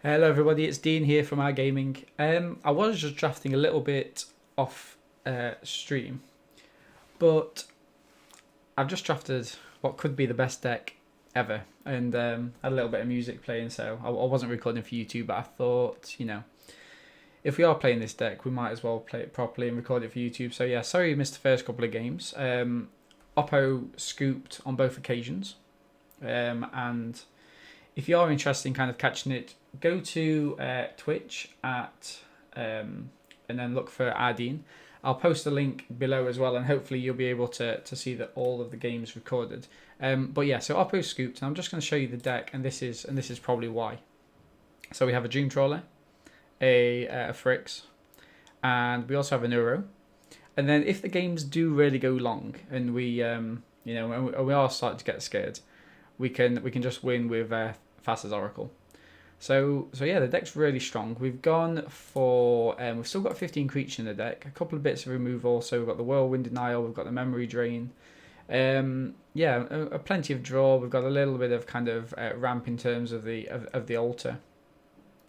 Hello everybody, it's Dean here from Our Gaming. I was just drafting a little bit off stream, but I've just drafted what could be the best deck ever, and had a little bit of music playing, so I wasn't recording for YouTube, but I thought, if we are playing this deck, we might as well play it properly and record it for YouTube. So yeah, sorry you missed the first couple of games. Oppo scooped on both occasions, and if you are interested in kind of catching it, go to Twitch and then look for Adine. I'll post a link below as well, and hopefully you'll be able to see that all of the games recorded. But yeah, so Oppo scooped, and I'm just going to show you the deck, and this is probably why. So we have a Dream Trawler, a Frix, and we also have an Uro. And then if the games do really go long, and we and we are starting to get scared, we can just win with Fast as Oracle. So yeah, the deck's really strong. We've gone for we've still got 15 creatures in the deck, a couple of bits of removal. So we've got the Whirlwind Denial, we've got the Memory Drain. Plenty of draw. We've got a little bit of kind of ramp in terms of the altar.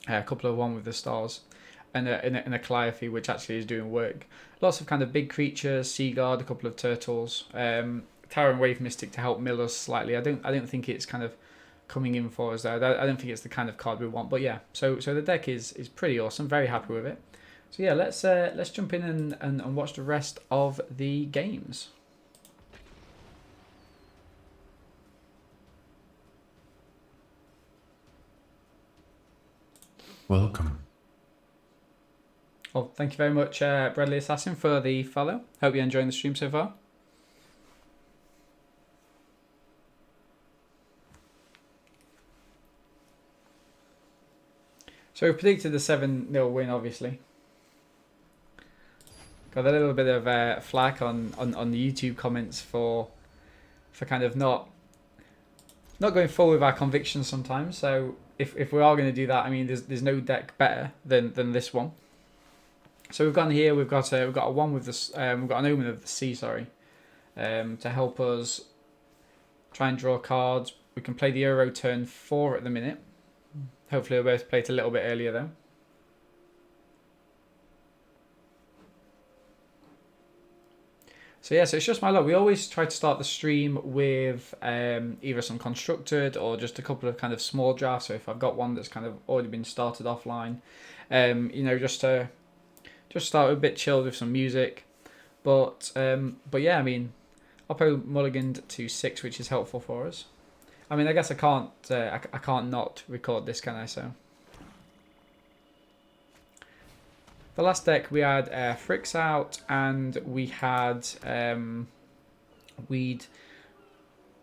A couple of one with the stars, and a Calliope, which actually is doing work. Lots of kind of big creatures, Sea Guard, a couple of turtles, Tower and Wave Mystic to help mill us slightly. I don't think it's kind of coming in for us there. I don't think it's the kind of card we want, but yeah. So the deck is pretty awesome. Very happy with it. So yeah, let's jump in and watch the rest of the games. Welcome. Well, thank you very much, Bradley Assassin, for the follow. Hope you're enjoying the stream so far. So we predicted the 7-0 win, obviously. Got a little bit of flack on the YouTube comments for kind of not going forward with our convictions sometimes. So if we are going to do that, I mean, there's no deck better than this one. So we've gone here. We've got a one with this. We've got an Omen of the Sea. Sorry, to help us try and draw cards. We can play the Euro turn 4 at the minute. Hopefully we'll both play it a little bit earlier though. So yeah, so it's just my luck. We always try to start the stream with either some constructed or just a couple of kind of small drafts. So if I've got one that's kind of already been started offline, just start a bit chilled with some music. But yeah, I mean, Oppo mulliganed to 6, which is helpful for us. I mean, I guess I can't not record this, can I? So the last deck we had Frix out, and we had we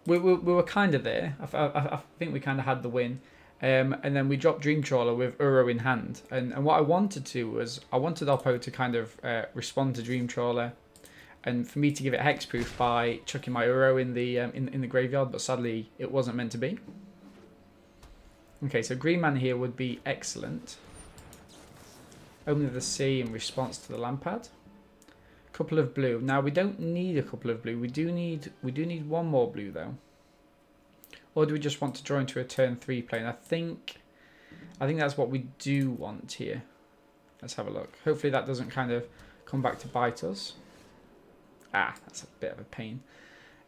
were kind of there. I think we kind of had the win, and then we dropped Dream Trawler with Uro in hand. And what I wanted to was I wanted Oppo to kind of respond to Dream Trawler, and for me to give it hexproof by chucking my Uro in the graveyard, but sadly it wasn't meant to be. Okay, so green man here would be excellent. Omen of the Sea in response to the Lampad. Couple of blue. Now we don't need a couple of blue. We do need one more blue though. Or do we just want to draw into a turn 3 play? And I think that's what we do want here. Let's have a look. Hopefully that doesn't kind of come back to bite us. Ah, that's a bit of a pain.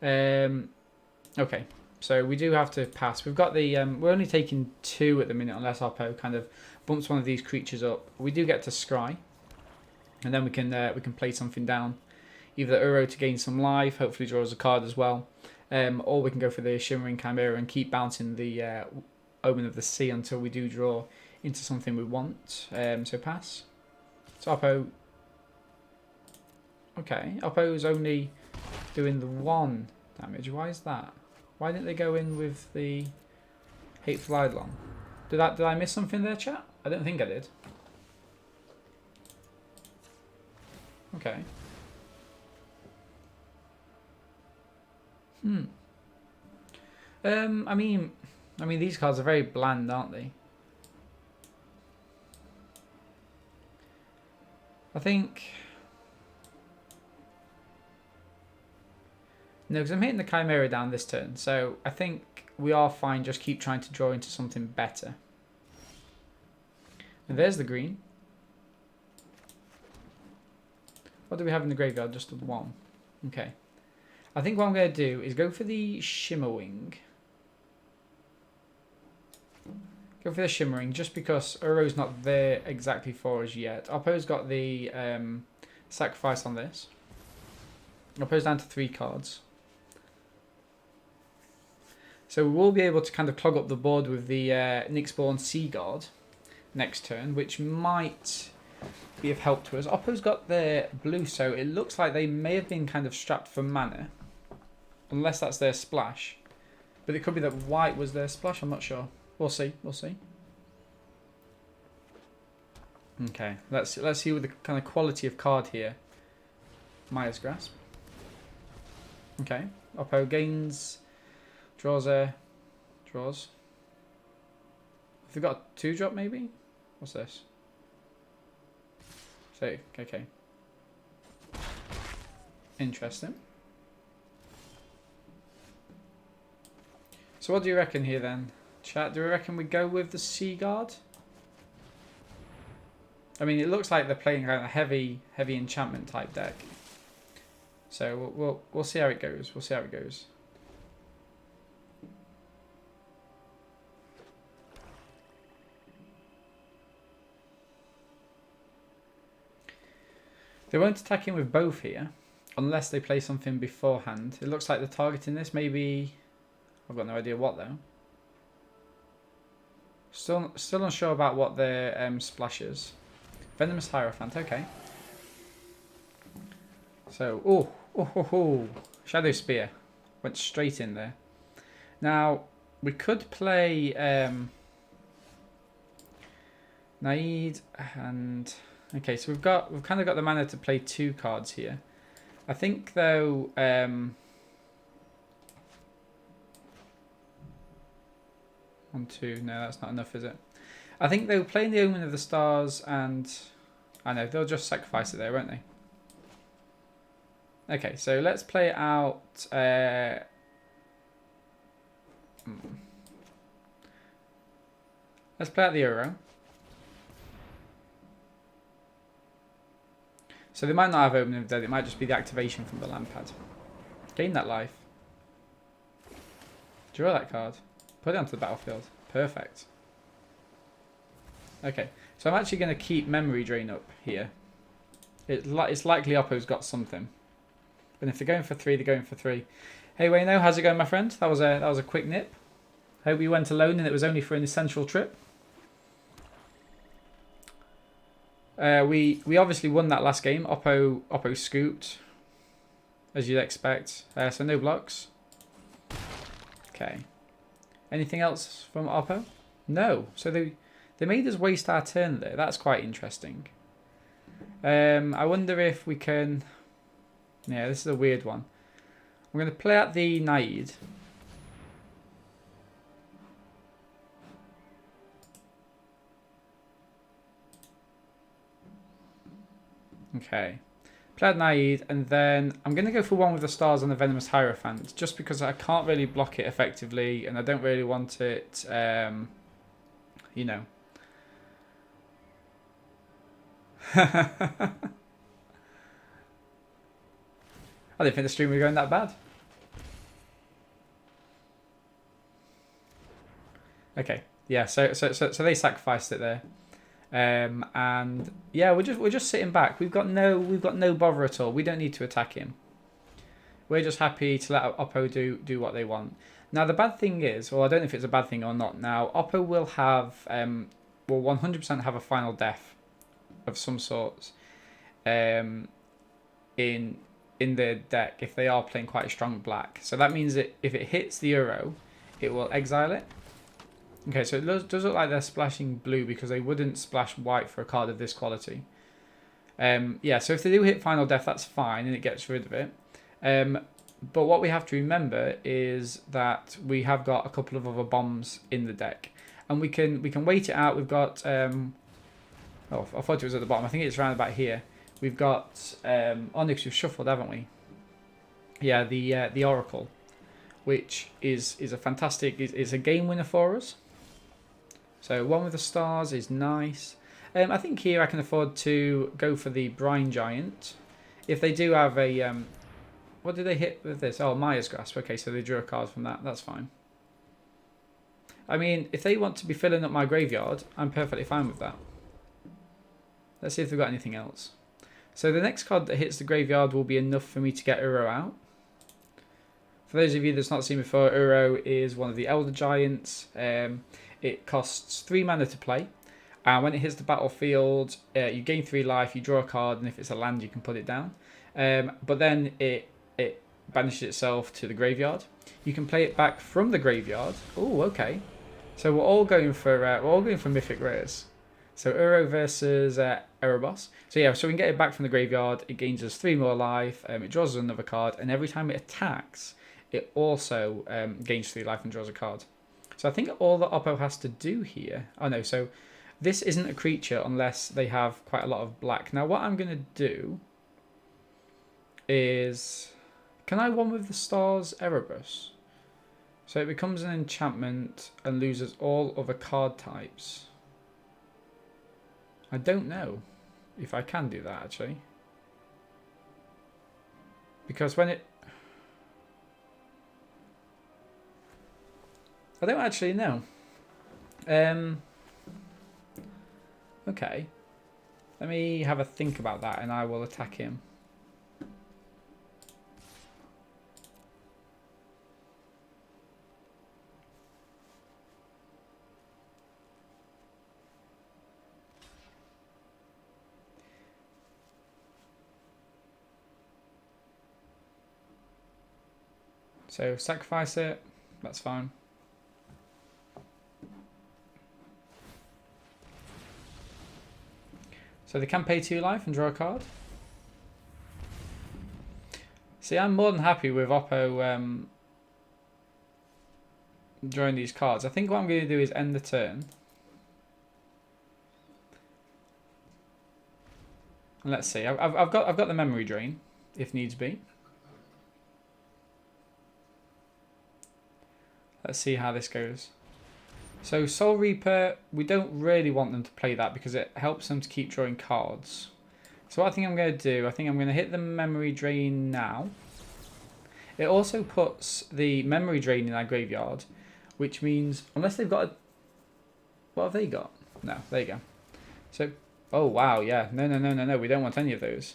Okay, so we do have to pass. We've got the we're only taking 2 at the minute, unless Oppo kind of bumps one of these creatures up. We do get to scry, and then we can play something down. Either Uro to gain some life, hopefully draws a card as well, or we can go for the Shimmering Chimera and keep bouncing the Omen of the Sea until we do draw into something we want. So pass. So Oppo. Okay, Oppo's only doing the 1 damage. Why is that? Why didn't they go in with the Hateful Eidolon? Did I miss something there, chat? I don't think I did. Okay. I mean these cards are very bland, aren't they? I think. No, because I'm hitting the Chimera down this turn, so I think we are fine. Just keep trying to draw into something better. And there's the green. What do we have in the graveyard? Just the one. Okay. I think what I'm going to do is go for the Shimmerwing. Go for the Shimmering just because Uro's not there exactly for us yet. Oppo's got the sacrifice on this. Oppo's down to 3 cards. So we will be able to kind of clog up the board with the Nyxborn Seaguard next turn, which might be of help to us. Oppo's got their blue, so it looks like they may have been kind of strapped for mana. Unless that's their splash. But it could be that white was their splash, I'm not sure. We'll see, we'll see. Okay, let's see with the kind of quality of card here. Maya's Grasp. Okay, Oppo gains, draws a, draws. Have they got a 2-drop maybe? What's this? So, okay. Interesting. So what do you reckon here then? Chat, do we reckon we go with the Seaguard? I mean, it looks like they're playing kind of heavy enchantment type deck. So we'll see how it goes. We'll see how it goes. They won't attack him with both here, unless they play something beforehand. It looks like they're targeting this. Maybe I've got no idea what though. Still unsure about what their splash is. Venomous Hierophant, okay. So, Shadow Spear. Went straight in there. Now, we could play Naid and... Okay, so we've kind of got the mana to play 2 cards here. I think though... 1, 2, no, that's not enough, is it? I think they'll play the Omen of the Stars and... I know, they'll just sacrifice it there, won't they? Okay, so let's play out... Let's play out the Uro. So they might not have Omen of Death, it might just be the activation from the land pad. Gain that life. Draw that card. Put it onto the battlefield. Perfect. Okay, so I'm actually going to keep Memory Drain up here. It's likely Oppo's got something. But if they're going for 3, they're going for 3. Hey Wayno, how's it going, my friend? That was a quick nip. Hope you went alone and it was only for an essential trip. We obviously won that last game. Oppo scooped, as you'd expect. So no blocks. Okay. Anything else from Oppo? No. So they made us waste our turn there. That's quite interesting. I wonder if we can... Yeah, this is a weird one. I'm going to play out the Naid. Okay. Play out Naid, and then I'm going to go for one with the stars on the Venomous Hierophant, just because I can't really block it effectively, and I don't really want it, you know. I didn't think the stream was going that bad. Okay, yeah. So they sacrificed it there, and yeah, we're just sitting back. We've got no bother at all. We don't need to attack him. We're just happy to let Oppo do what they want. Now the bad thing is, well, I don't know if it's a bad thing or not. Now Oppo will have will 100% have a final death of some sort in their deck if they are playing quite a strong black. So that means that if it hits the Uro, it will exile it. Okay, so it does look like they're splashing blue because they wouldn't splash white for a card of this quality. Yeah, so if they do hit final death, that's fine and it gets rid of it. But what we have to remember is that we have got a couple of other bombs in the deck. And we can wait it out. We've got... oh, I thought it was at the bottom. I think it's around about here. We've got Onyx we've shuffled, haven't we? Yeah, the Oracle, which is a fantastic, is a game winner for us. So one with the stars is nice. I think here I can afford to go for the Brine Giant. If they do have a... what did they hit with this? Oh, Maya's Grasp. Okay, so they drew a card from that. That's fine. I mean, if they want to be filling up my graveyard, I'm perfectly fine with that. Let's see if they've got anything else. So the next card that hits the graveyard will be enough for me to get Uro out. For those of you that's not seen before, Uro is one of the Elder Giants. It costs 3 mana to play. And when it hits the battlefield, you gain 3 life, you draw a card, and if it's a land, you can put it down. But then it banishes itself to the graveyard. You can play it back from the graveyard. Oh, okay. So we're all going for mythic rares. So Uro versus Erebos. So yeah, so we can get it back from the graveyard. It gains us 3 more life. It draws us another card, and every time it attacks, it also gains 3 life and draws a card. So I think all that Oppo has to do here... Oh no, so this isn't a creature unless they have quite a lot of black. Now what I'm going to do is... Can I one with the stars Erebus? So it becomes an enchantment and loses all other card types. I don't know if I can do that actually. Because when it... I don't actually know. Okay. Let me have a think about that and I will attack him. So sacrifice it. That's fine. So they can pay 2 life and draw a card. See, I'm more than happy with Oppo drawing these cards. I think what I'm going to do is end the turn. And let's see. I've got the memory drain if needs be. Let's see how this goes. So Soul Reaper, we don't really want them to play that because it helps them to keep drawing cards. So what I think I'm going to do, I think I'm going to hit the memory drain now. It also puts the memory drain in our graveyard, which means, unless they've got a... What have they got? No, there you go. So, oh wow, yeah. No, we don't want any of those.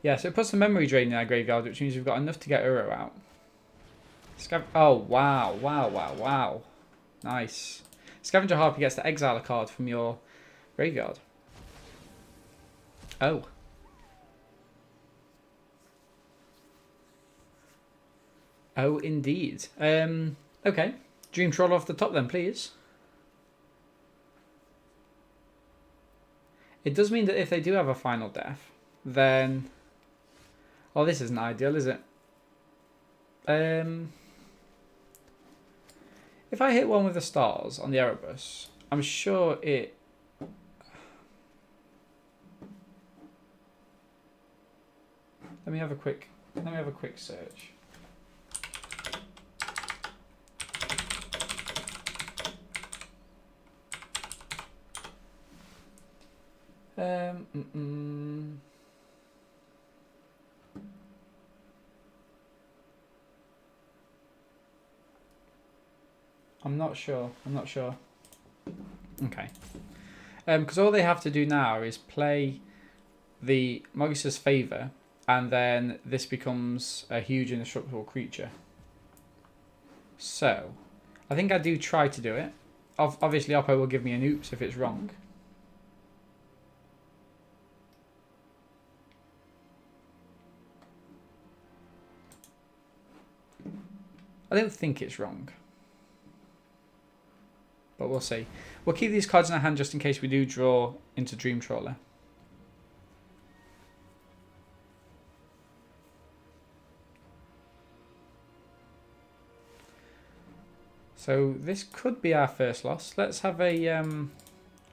Yeah, so it puts the memory drain in our graveyard, which means we've got enough to get Uro out. Oh, wow. Nice. Scavenger Harpy gets to exile a card from your graveyard. Oh. Oh, indeed. Okay. Dream Troll off the top then, please. It does mean that if they do have a final death, then... Oh, this isn't ideal, is it? If I hit one with the stars on the Erebus, I'm sure it... Let me have a quick search. I'm not sure. Okay. Because all they have to do now is play the Mogus's Favour, and then this becomes a huge indestructible creature. So, I think I do try to do it. Obviously, Oppo will give me an oops if it's wrong. I don't think it's wrong. But we'll see. We'll keep these cards in our hand just in case we do draw into Dream Trawler. So this could be our first loss. Let's have a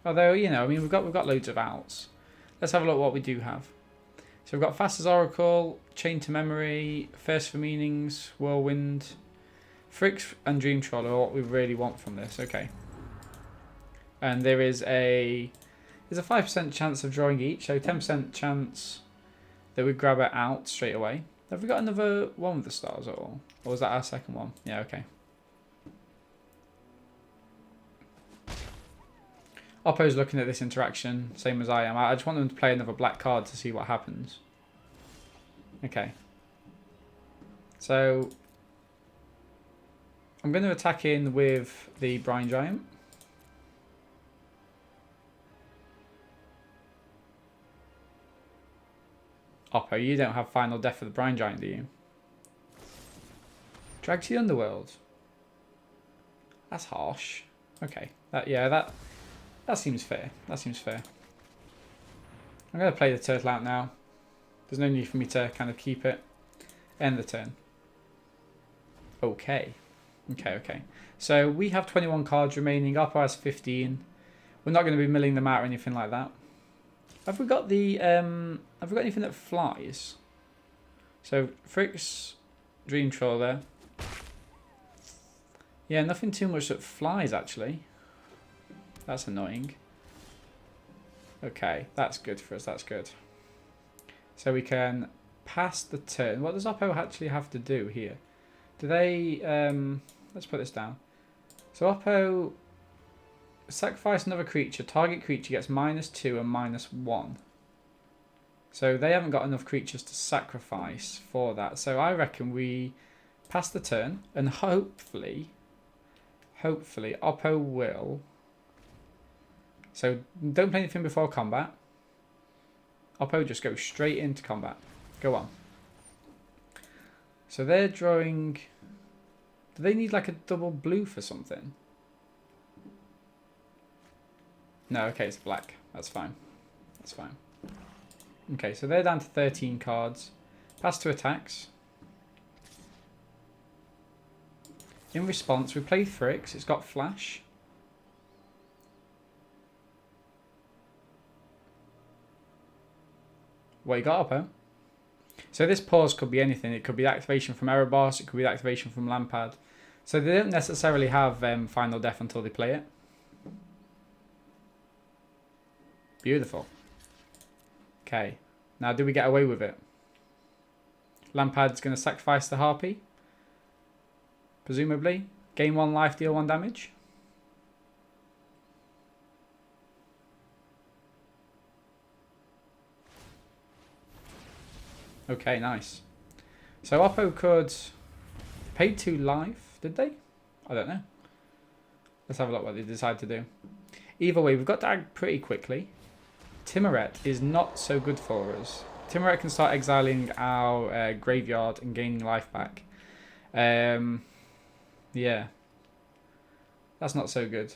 although, you know, I mean we've got loads of outs. Let's have a look at what we do have. So we've got Fast as Oracle, Chain to Memory, Thirst for Meanings, Whirlwind, Fricks and Dream Trawler are what we really want from this. Okay. And there is a There's a 5% chance of drawing each, so 10% chance that we grab it out straight away. Have we got another one with the stars at all? Or was that our second one? Yeah, okay. Oppo's looking at this interaction, same as I am. I just want them to play another black card to see what happens. Okay. So I'm going to attack in with the Brine Giant. Oppo, you don't have Final Death for the Brine Giant, do you? Drag to the Underworld. That's harsh. Okay. That seems fair. That seems fair. I'm going to play the turtle out now. There's no need for me to kind of keep it. End the turn. Okay. Okay. So we have 21 cards remaining. Oppo has 15. We're not going to be milling them out or anything like that. Have we got the have we got anything that flies? So Frick's Dream Trawler. Yeah, nothing too much that flies actually. That's annoying. Okay, that's good for us, that's good. So we can pass the turn. What does Oppo actually have to do here? Do they let's put this down. So Oppo sacrifice another creature. Target creature gets -2 and -1. So they haven't got enough creatures to sacrifice for that. So I reckon we pass the turn and hopefully Oppo will. So don't play anything before combat. Oppo just goes straight into combat. Go on. So they're drawing. Do they need like a double blue for something? No, okay, it's black. That's fine. That's fine. Okay, so they're down to 13 cards. Pass to attacks. In response, we play Thrix. It's got flash. What you got, Oppo? So this pause could be anything. It could be activation from Erebos. It could be activation from Lampad. So they don't necessarily have Final Death until they play it. Beautiful. Okay. Now, do we get away with it? Lampad's going to sacrifice the Harpy. Presumably. Gain 1 life, deal 1 damage. Okay, nice. So Oppo could pay 2 life, did they? I don't know. Let's have a look what they decide to do. Either way, we've got to act pretty quickly. Timoret is not so good for us. Timoret can start exiling our graveyard and gaining life back. Yeah. That's not so good.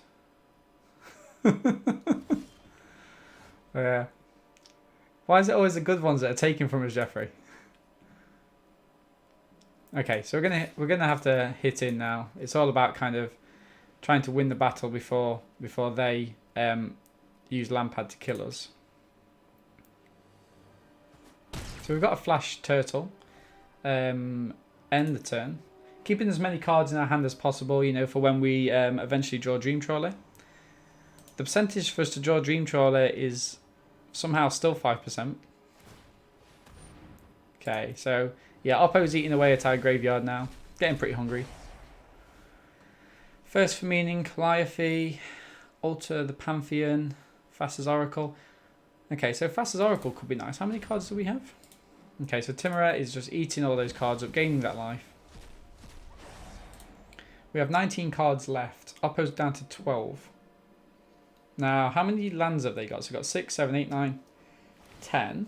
Yeah. Why is it always the good ones that are taken from us, Jeffrey? Okay, so we're gonna have to hit in now. It's all about kind of trying to win the battle before they use Lampad to kill us. So we've got a flash turtle. End the turn. Keeping as many cards in our hand as possible, you know, for when we eventually draw Dream Trawler. The percentage for us to draw Dream Trawler is somehow still 5%. Okay, so yeah, Oppo's eating away at our graveyard now. Getting pretty hungry. First for Meaning, Calliope, Alter the Pantheon, Thassa's Oracle. Okay, so Thassa's Oracle could be nice. How many cards do we have? Okay, so Timoret is just eating all those cards up, gaining that life. We have 19 cards left. Oppo's down to 12. Now, how many lands have they got? So we've got 6, 7, 8, 9, 10.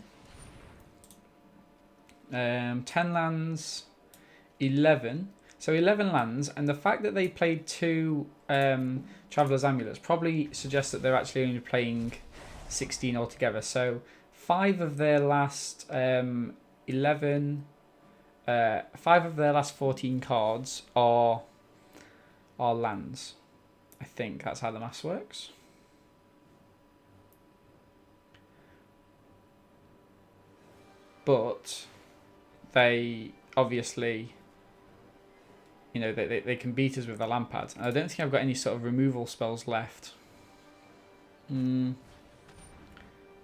10 lands, 11. So 11 lands, and the fact that they played 2 Traveller's Amulets probably suggests that they're actually only playing 16 altogether. So 5 of their last 11, 5 of their last 14 cards are lands. I think that's how the maths works. But they obviously, you know, they can beat us with the Lampad. And I don't think I've got any sort of removal spells left.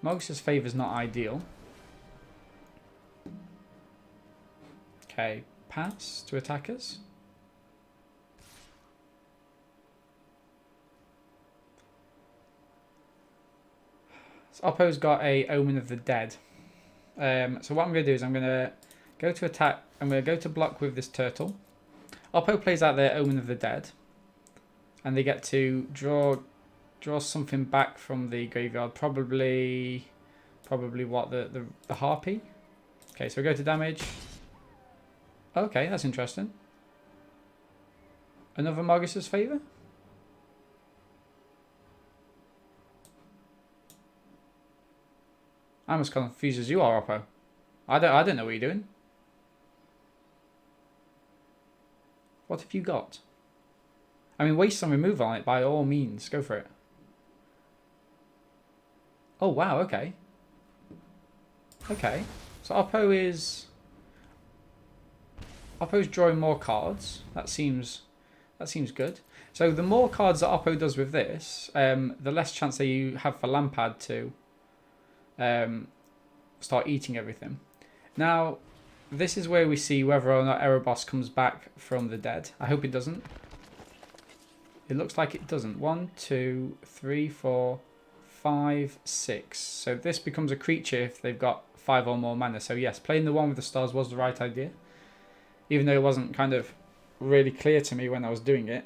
Mogus's Favour is not ideal. Okay, pass to attackers. So Oppo's got a Omen of the Dead. So what I'm going to do is I'm going to go to attack. I'm going to go to block with this turtle. Oppo plays out their Omen of the Dead. And they get to draw something back from the graveyard. Probably what, the Harpy? Okay, so we go to damage. Okay, that's interesting. Another Mogus's Favour? I'm as confused as you are, Oppo. I don't know what you're doing. What have you got? I mean, waste some removal on it by all means. Go for it. Oh, wow, okay. Okay. So Oppo's drawing more cards. That seems good. So the more cards that Oppo does with this, the less chance that you have for Lampard to start eating everything. Now, this is where we see whether or not Erebos comes back from the dead. I hope it doesn't. It looks like it doesn't. 1, 2, 3, 4, 5, 6. So this becomes a creature if they've got 5 or more mana. So yes, playing the one with the stars was the right idea. Even though it wasn't kind of really clear to me when I was doing it.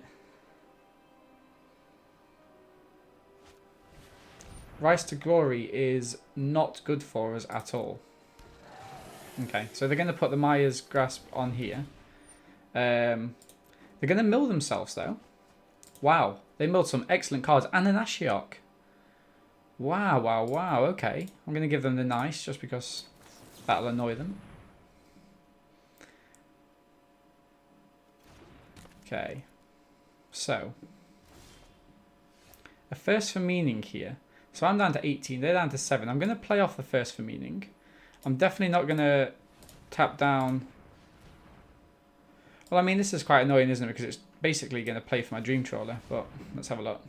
Rise to Glory is not good for us at all. Okay, so they're going to put the Maya's Grasp on here. They're going to mill themselves though. Wow, they milled some excellent cards and an Ashiok. Wow, wow, wow, okay. I'm going to give them the nice just because that'll annoy them. Okay, so a Thirst for Meaning here. So I'm down to 18, they're down to 7. I'm going to play off the Thirst for Meaning. I'm definitely not going to tap down. Well, I mean, this is quite annoying, isn't it? Because it's basically going to play for my Dream Trawler. But let's have a look.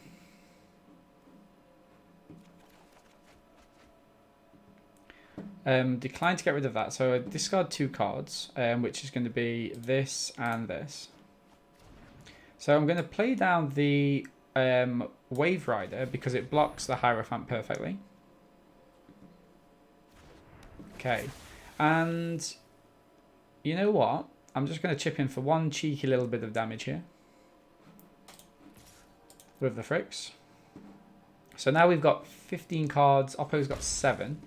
Decline to get rid of that. So I discard 2 cards, which is going to be this and this. So I'm going to play down the Wave Rider because it blocks the Hierophant perfectly. Okay, and you know what? I'm just going to chip in for one cheeky little bit of damage here with the Fricks. So now we've got 15 cards. Oppo's got 7.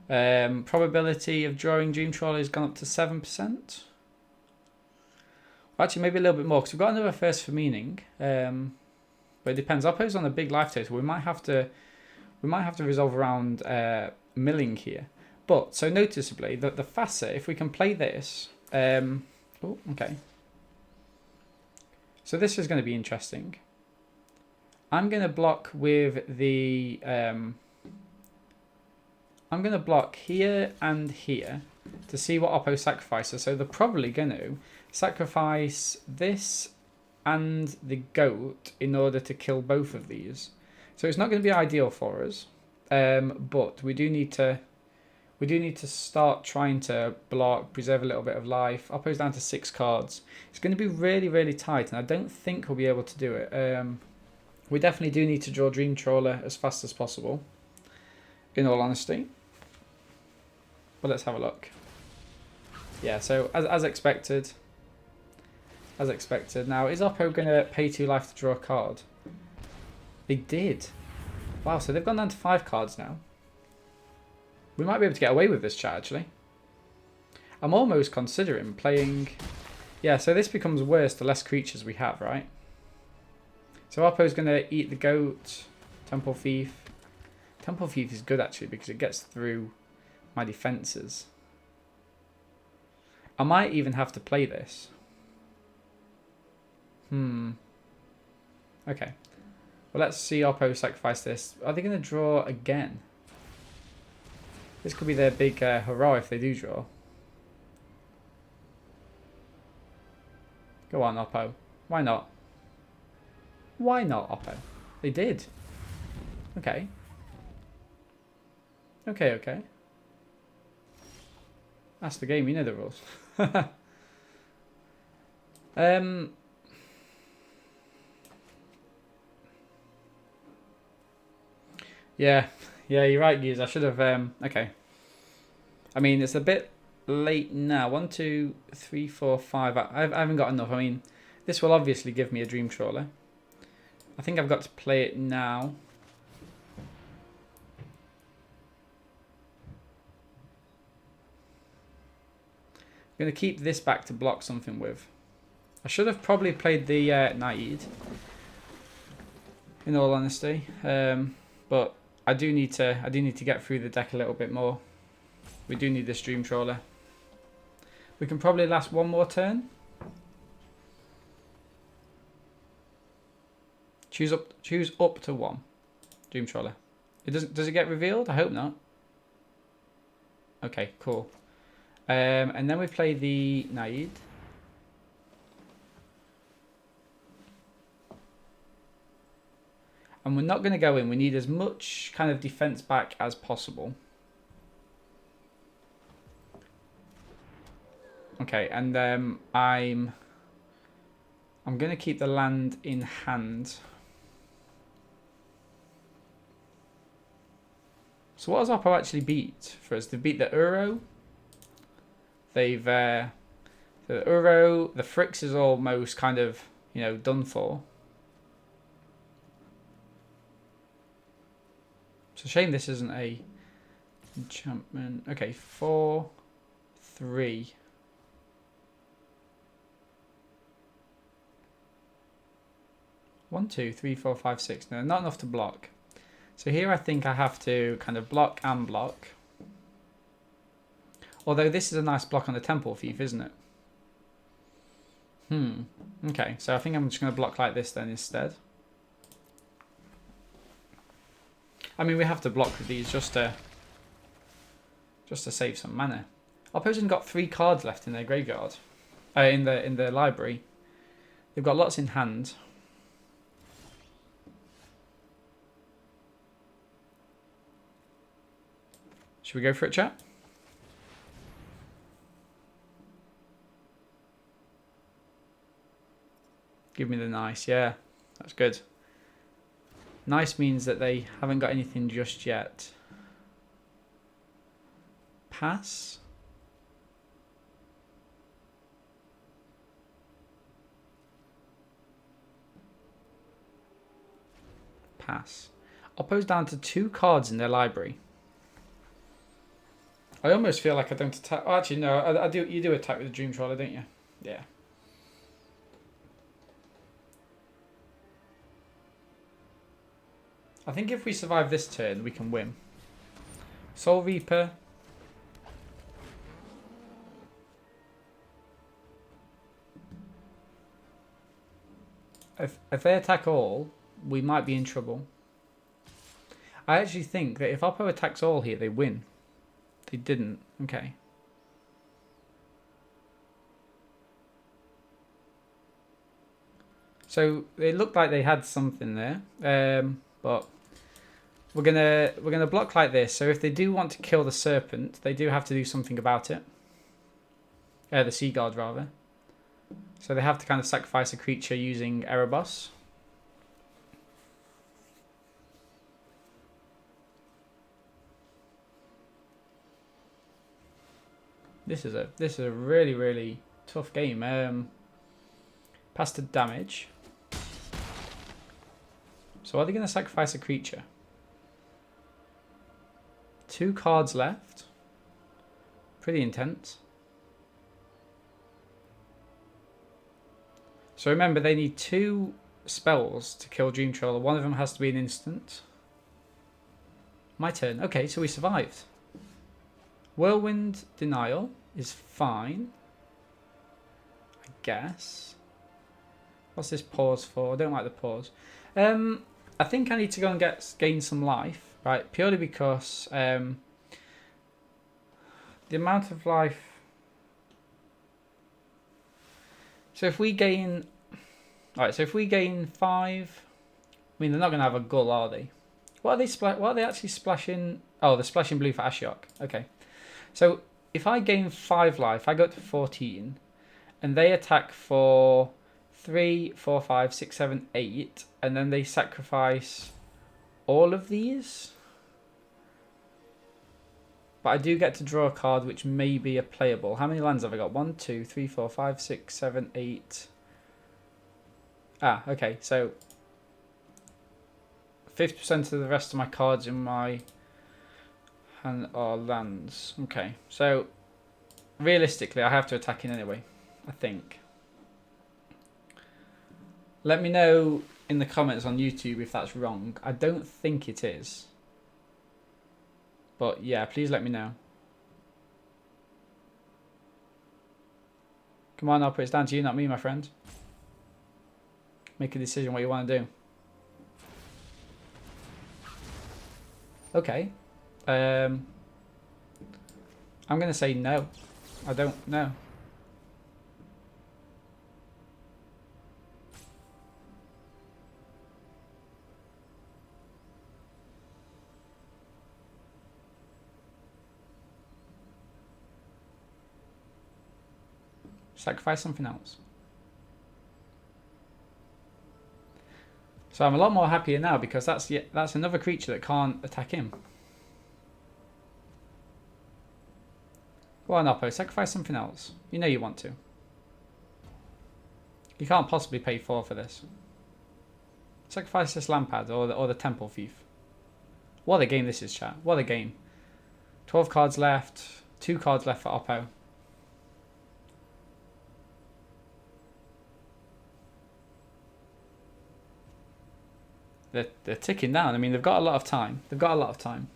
Probability of drawing Dream Trawler has gone up to 7%. Well, actually, maybe a little bit more because we've got another Thirst for Meaning. But it depends. Oppo's on a big life total. We might have to resolve around milling here. But so noticeably that the Facet, if we can play this, oh, okay. So this is going to be interesting. I'm going to block with the. I'm going to block here and here to see what Oppo sacrifices. So they're probably going to sacrifice this and the goat in order to kill both of these. So it's not going to be ideal for us, but we do need to start trying to block, preserve a little bit of life. Oppo's down to 6 cards. It's going to be really, really tight, and I don't think we'll be able to do it. We definitely do need to draw Dream Trawler as fast as possible, in all honesty. But let's have a look. Yeah, so as expected. As expected. Now, is Oppo going to pay 2 life to draw a card? They did. Wow, so they've gone down to 5 cards now. We might be able to get away with this chat, actually. I'm almost considering playing. Yeah, so this becomes worse the less creatures we have, right? So Oppo's going to eat the goat, Temple Thief. Temple Thief is good, actually, because it gets through my defenses. I might even have to play this. Okay. Well, let's see Oppo sacrifice this. Are they going to draw again? This could be their big hurrah if they do draw. Go on, Oppo. Why not? Why not, Oppo? They did. Okay. Okay, okay. That's the game, you know the rules. Yeah, yeah, you're right, Gears. I should have. Okay. I mean, it's a bit late now. 1, 2, 3, 4, 5. I haven't got enough. I mean, this will obviously give me a Dream Trawler. I think I've got to play it now. I'm going to keep this back to block something with. I should have probably played the Naid, in all honesty. But I do need to get through the deck a little bit more. We do need this Dream Trawler. We can probably last one more turn. Choose up to 1. Dream Trawler. Does it get revealed? I hope not. Okay, cool. And then we play the Naid. And we're not going to go in. We need as much kind of defense back as possible. Okay, and I'm going to keep the land in hand. So what has Oppo actually beat for us? They beat the Uro. They've the Uro, the Frix is almost kind of, you know, done for. It's a shame this isn't a enchantment. Okay, 4, 3. One, 2, 3, 4, 5, 6. No, not enough to block. So here I think I have to kind of block and block. Although this is a nice block on the Temple Thief, isn't it? Okay, so I think I'm just going to block like this then instead. I mean, we have to block with these just to save some mana. Our opponent got 3 cards left in their graveyard, in the library. They've got lots in hand. Should we go for it, chat? Give me the nice, yeah, that's good. Nice means that they haven't got anything just yet. Pass. Pass. Oppo's down to 2 cards in their library. I almost feel like I don't attack. Oh, actually, no, I do. You do attack with the Dream Trawler, don't you? Yeah. I think if we survive this turn, we can win. Soul Reaper. If they attack all, we might be in trouble. I actually think that if Oppo attacks all here, they win. They didn't. Okay. So it looked like they had something there, but we're gonna block like this. So if they do want to kill the serpent, they do have to do something about it. The Sea God rather. So they have to kind of sacrifice a creature using Erebos. This is a really tough game. Pass to damage. So are they going to sacrifice a creature? 2 cards left. Pretty intense. So remember, they need 2 spells to kill Dream Trawler. One of them has to be an instant. My turn. Okay, so we survived. Whirlwind Denial is fine, I guess. What's this pause for? I don't like the pause. I think I need to go and gain some life, right? Purely because the amount of life. So if we gain, all right. So if we gain 5, I mean they're not going to have a gull, are they? What are they what are they actually splashing? Oh, they're splashing blue for Ashiok. Okay. So if I gain 5 life, I go up to 14, and they attack for 3, 4, 5, 6, 7, 8, and then they sacrifice all of these. But I do get to draw a card which may be a playable. How many lands have I got? 1, 2, 3, 4, 5, 6, 7, 8. Ah, okay. So 50% of the rest of my cards in my hand are lands. Okay. So realistically, I have to attack in anyway, I think. Let me know in the comments on YouTube if that's wrong. I don't think it is. But yeah, please let me know. Come on, Opera, it's down to you, not me, my friend. Make a decision what you want to do. Okay. I'm going to say no. I don't know. Sacrifice something else. So I'm a lot more happier now because that's another creature that can't attack him. Go on, Oppo, sacrifice something else. You know you want to. You can't possibly pay 4 for this. Sacrifice this Lampad or the Temple Thief. What a game this is, chat. What a game. 12 cards left. 2 cards left for Oppo. They're ticking down. I mean, they've got a lot of time. They've got a lot of time.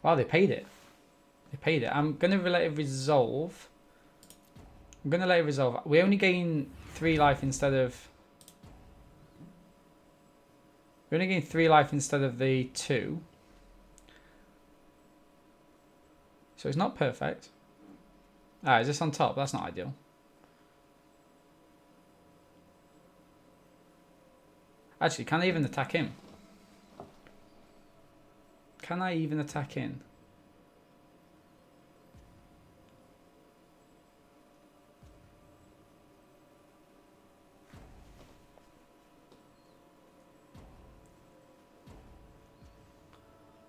Wow, they paid it. They paid it. I'm going to let it resolve. I'm going to let it resolve. We only gain 3 life instead of... We only gain 3 life instead of the 2. So it's not perfect. Ah, is this on top? That's not ideal. Actually, can I even attack him? Can I even attack in?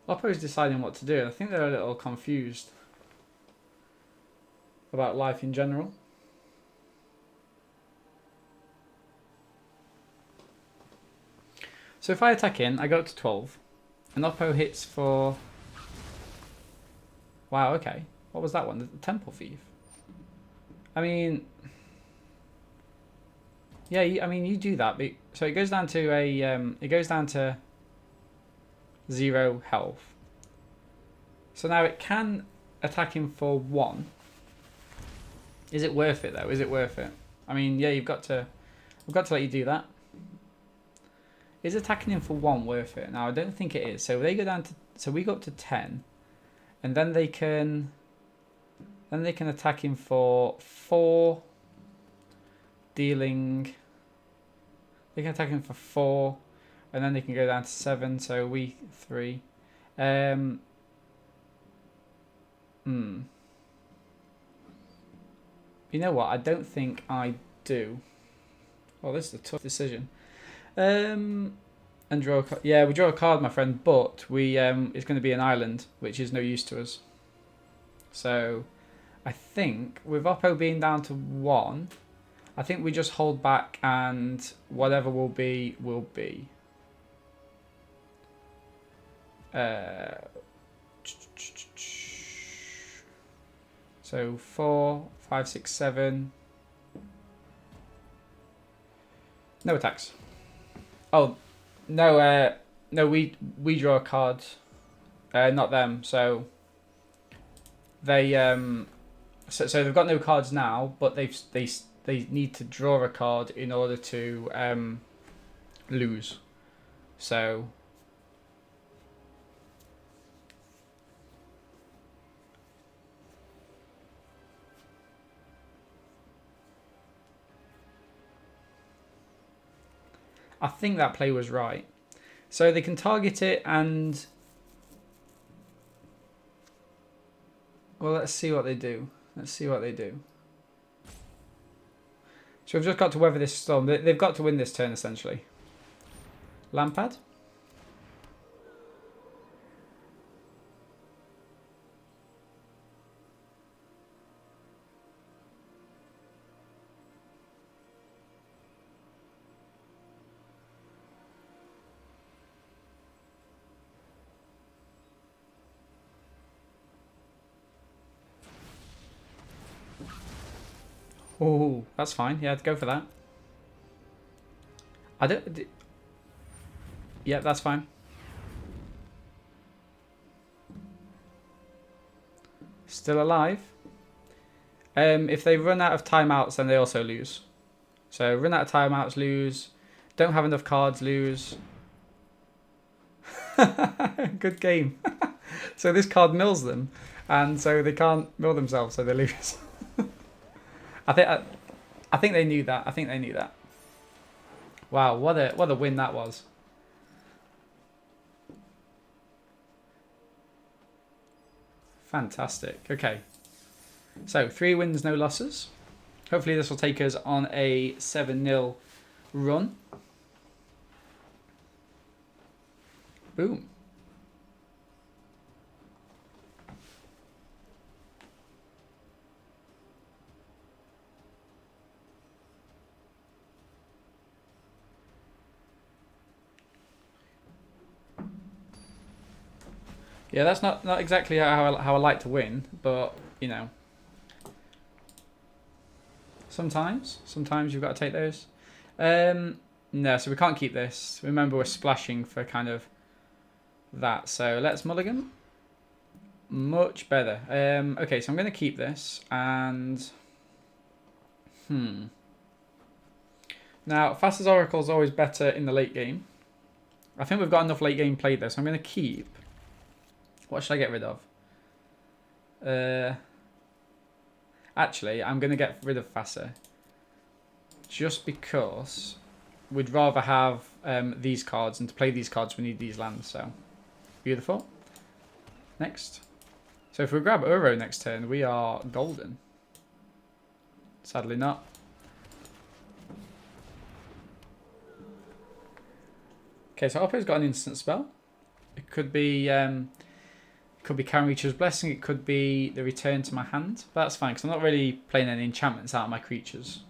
Oppo is deciding what to do. I think they're a little confused about life in general. So if I attack in, I go up to 12. And Oppo hits for... Wow, okay. What was that one? The Temple Thief. I mean... Yeah, I mean, you do that. But, so it goes down to a... it goes down to 0 health. So now it can attack him for 1. Is it worth it, though? Is it worth it? I mean, yeah, I've got to let you do that. Is attacking him for 1 worth it? Now I don't think it is. So they go down to, so we go up to 10, and then they can attack him for 4, dealing. They can attack him for 4, and then they can go down to 7. So we 3. You know what? I don't think I do. Oh, this is a tough decision. And draw a card. Yeah, we draw a card, my friend, but we it's going to be an island, which is no use to us. So I think with Oppo being down to 1, I think we just hold back and whatever will be, will be. So 4, 5, 6, 7. No attacks. Oh, no, no, we draw a card. Not them. So they so they've got no cards now, but they need to draw a card in order to lose. So I think that play was right. So they can target it and... Well, let's see what they do. Let's see what they do. So we've just got to weather this storm. They've got to win this turn, essentially. Lampad. Oh, that's fine. Yeah, go for that. I don't... Yeah, that's fine. Still alive. If they run out of timeouts, then they also lose. So run out of timeouts, lose. Don't have enough cards, lose. Good game. So this card mills them, and so they can't mill themselves, so they lose. I think they knew that. I think they knew that. Wow, what a win that was. Fantastic. Okay. So 3 wins, no losses. Hopefully this will take us on a 7-0 run. Boom. Yeah, that's not exactly how I like to win, but, you know. Sometimes you've got to take those. No, so we can't keep this. Remember, we're splashing for kind of that. So let's mulligan. Much better. Okay, so I'm going to keep this, and... Now, Fast as Oracle is always better in the late game. I think we've got enough late game played there, so I'm going to keep... What should I get rid of? Actually, I'm going to get rid of Fassa. Just because we'd rather have these cards, and to play these cards we need these lands, so... Beautiful. Next. So if we grab Uro next turn, we are golden. Sadly not. Okay, so Oppo's got an instant spell. It could be Karen Reacher's Blessing, it could be the return to my hand. But that's fine, because I'm not really playing any enchantments out of my creatures.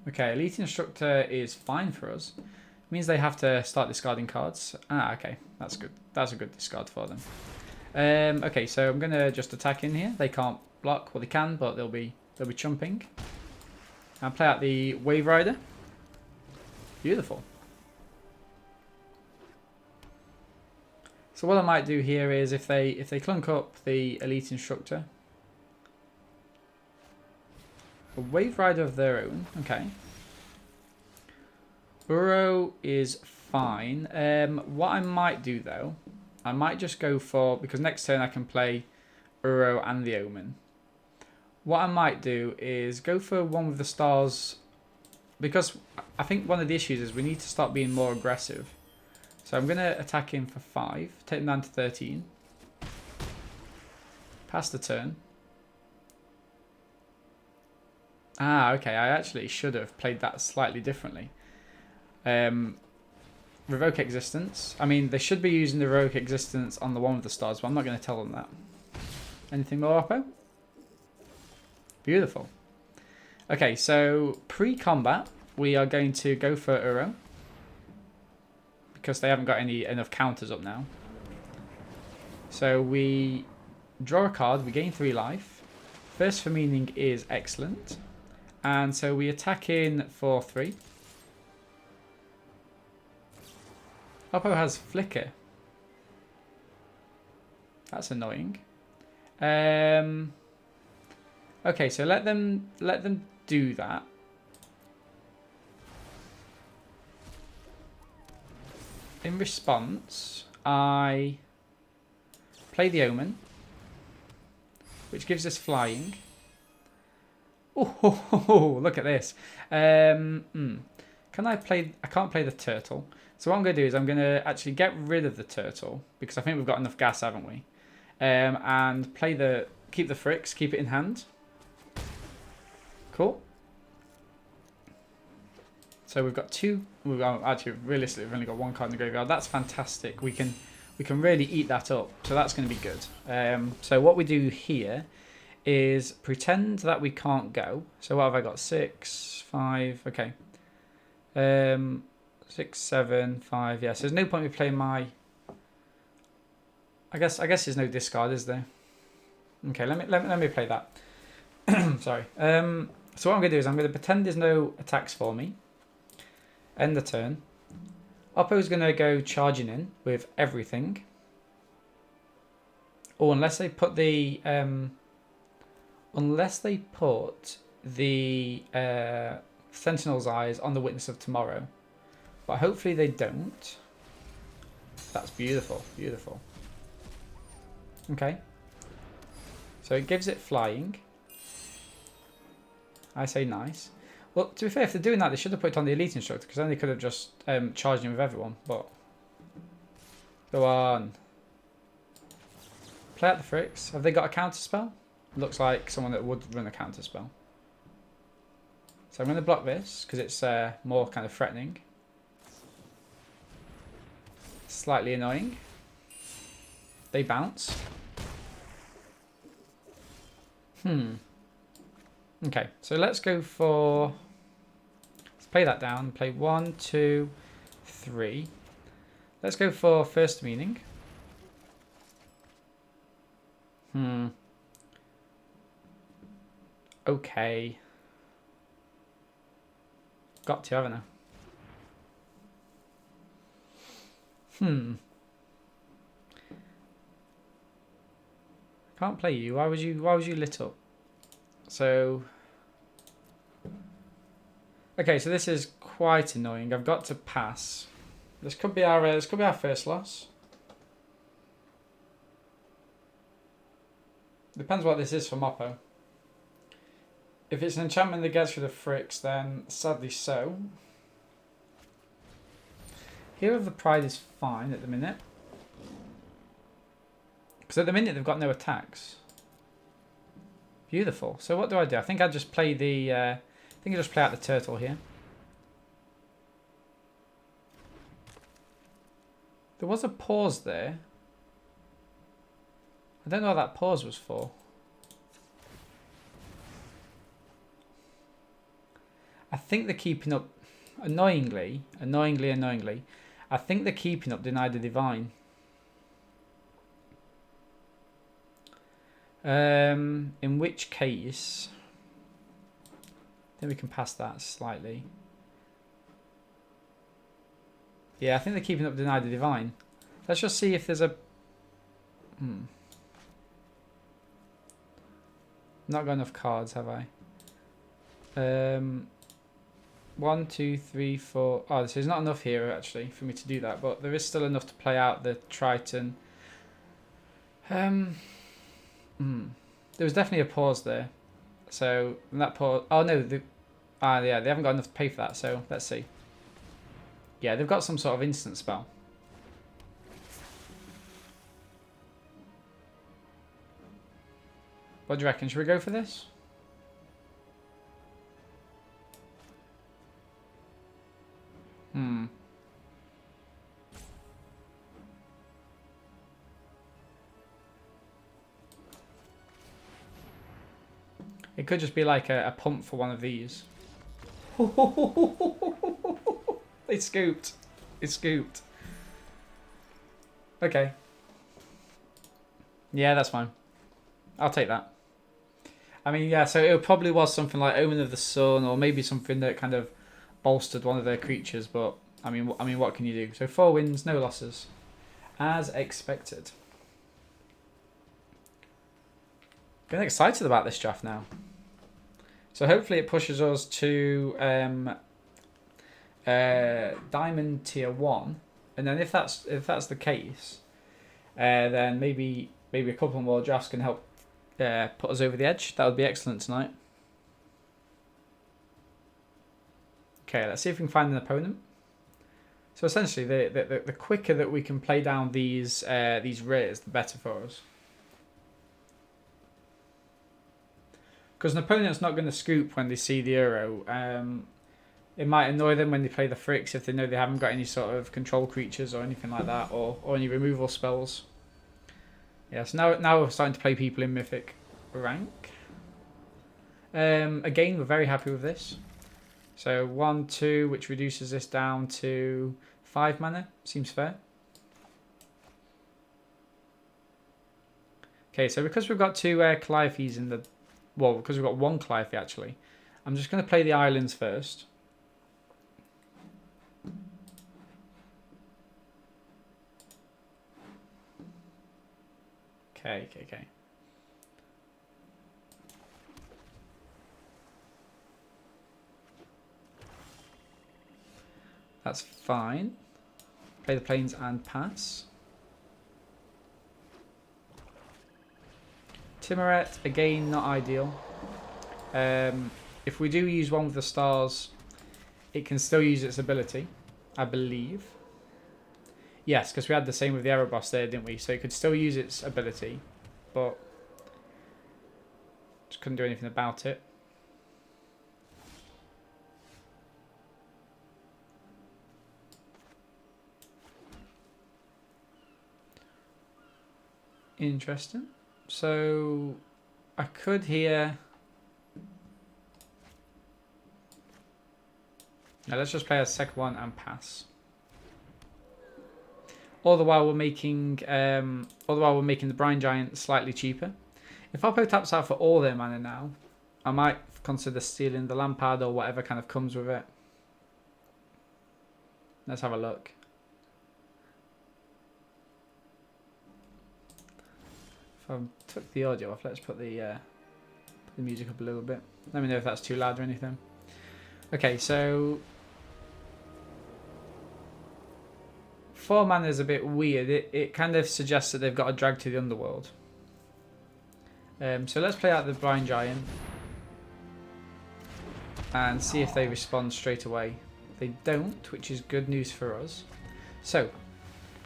Okay, Elite Instructor is fine for us. It means they have to start discarding cards. Ah, okay, that's good. That's a good discard for them. Okay, so I'm going to just attack in here. They can't block, well they can, but they'll be chumping. I'll play out the Wave Rider. Beautiful. So what I might do here is if they clunk up the Elite Instructor, a Wave Rider of their own. Okay. Uro is fine. What I might do though, I might just go for, because next turn I can play Uro and the Omen. What I might do is go for one with the stars, because I think one of the issues is we need to start being more aggressive. So I'm going to attack him for 5, take him down to 13. Pass the turn. Ah, okay, I actually should have played that slightly differently. Revoke Existence. I mean, they should be using the Revoke Existence on the one with the stars, but I'm not going to tell them that. Anything more, Oppo? Beautiful. Okay, so pre-combat, we are going to go for Uro, because they haven't got enough counters up now. So we draw a card, we gain 3 life. First for Meaning is excellent. And so we attack in for 3. Oppo has Flicker. That's annoying. Okay, so let them do that. In response, I play the Omen, which gives us flying. Oh, look at this. Can I play? I can't play the turtle. So what I'm going to do is I'm going to actually get rid of the turtle because I think we've got enough gas, haven't we? And keep the Fricks, keep it in hand. Cool. So we've got two. Actually, realistically, we've only got one card in the graveyard. That's fantastic. We can really eat that up. So that's going to be good. So what we do here is pretend that we can't go. So what have I got? 6, 5. Okay. 6, 7, 5. Yeah. So there's no point in me playing my. I guess there's no discard, is there? Okay. Let me play that. Sorry. So what I'm going to do is I'm going to pretend there's no attacks for me. End the turn. Oppo's going to go charging in with everything. Or unless they put the Sentinel's Eyes on the Witness of Tomorrow. But hopefully they don't. That's beautiful. Beautiful. Okay. So it gives it flying. I say nice. Well, to be fair, if they're doing that, they should have put it on the Elite Instructor, because then they could have just charged him with everyone. But go on. Play out the Fricks. Have they got a counter spell? Looks like someone that would run a counter spell. So I'm going to block this, because it's more kind of threatening. Slightly annoying. They bounce. Okay, so let's go for... Let's play that down. Play 1, 2, 3. Let's go for First Meaning. Okay. Got to, haven't I? Can't play you. Why was you lit up? So, okay, so this is quite annoying. I've got to pass. This could be our first loss. Depends what this is for Moppo. If it's an enchantment that gets rid of Fricks, then sadly so. Hero of the Pride is fine at the minute. Because at the minute they've got no attacks. Beautiful. So what do? I think I just play the. I think I just play out the turtle here. There was a pause there. I don't know what that pause was for. I think they're keeping up. Annoyingly. I think they're keeping up Deny the Divine. In which case, then we can pass that slightly. Yeah, I think they're keeping up Deny the Divine. Let's just see if there's a... Not got enough cards, have I? 1, 2, 3, 4... Oh, this is not enough here, actually, for me to do that. But there is still enough to play out the Triton. There was definitely a pause there. So, that pause... Oh, no. Yeah, they haven't got enough to pay for that. So, let's see. Yeah, they've got some sort of instant spell. What do you reckon? Should we go for this? It could just be like a pump for one of these. They scooped. It scooped. Okay. Yeah, that's fine. I'll take that. I mean, yeah, so it probably was something like Omen of the Sun, or maybe something that kind of bolstered one of their creatures, but I mean, what can you do? So 4 wins, no losses, as expected. Getting excited about this draft now. So hopefully it pushes us to Diamond Tier 1, and then if that's the case, then maybe a couple more drafts can help put us over the edge. That would be excellent tonight. Okay, let's see if we can find an opponent. So essentially, the quicker that we can play down these rares, the better for us. Because an opponent's not going to scoop when they see the Uro. It might annoy them when they play the Fricks if they know they haven't got any sort of control creatures or anything like that, or any removal spells. Yeah, so now we're starting to play people in Mythic rank. Again, we're very happy with this. So 1, 2, which reduces this down to 5 mana. Seems fair. Okay, so because we've got 2 Calliopes in the... Well, because we've got 1 Calliope actually. I'm just going to play the islands first. Okay. That's fine. Play the plains and pass. Timoret, again, not ideal. If we do use one with the stars, it can still use its ability, I believe. Yes, because we had the same with the Erebos there, didn't we? So it could still use its ability, but just couldn't do anything about it. Interesting. So I could here... Now let's just play a second one and pass. All the while we're making the Brine Giant slightly cheaper. If Oppo taps out for all their mana now, I might consider stealing the Lampard or whatever kind of comes with it. Let's have a look. If I took the audio off, let's put the music up a little bit. Let me know if that's too loud or anything. Okay, so 4 mana is a bit weird. It kind of suggests that they've got a drag to the underworld. So let's play out the Brine Giant and see if they respond straight away. They don't, which is good news for us. So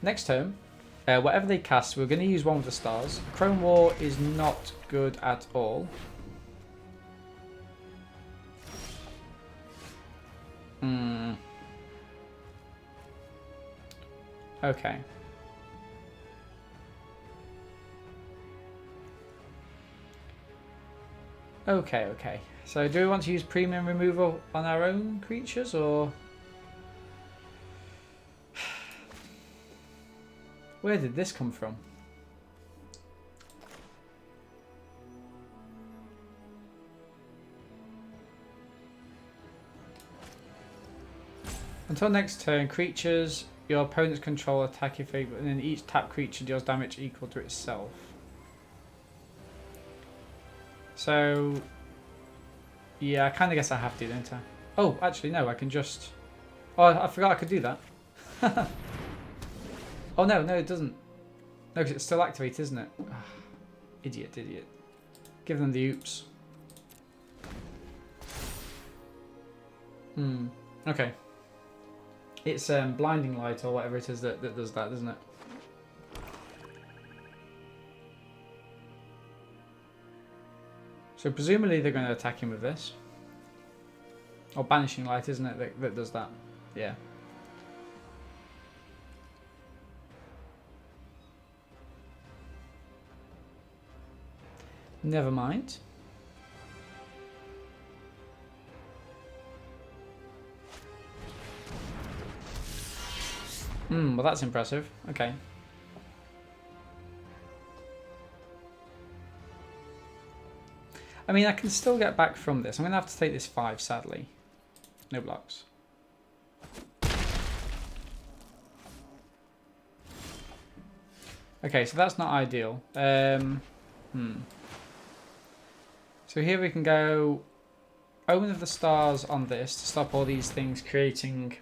next turn, whatever they cast, we're going to use one with the stars. Chrome War is not good at all. Okay. Okay. So do we want to use premium removal on our own creatures, or... Where did this come from? Until next turn, creatures your opponent's control attack if they, and then each tap creature deals damage equal to itself. So, yeah, I kind of guess I have to, don't I? Oh, actually, no, I can just... Oh, I forgot I could do that. Oh, no, it doesn't. No, because it's still activated, isn't it? Idiot. Give them the oops. Okay. It's blinding light or whatever it is that does that, doesn't it? So presumably they're going to attack him with this. Or banishing light, isn't it, that does that? Yeah. Never mind. Well, that's impressive. Okay. I mean, I can still get back from this. I'm going to have to take this 5, sadly. No blocks. Okay, so that's not ideal. So here we can go Omen of the Stars on this to stop all these things creating...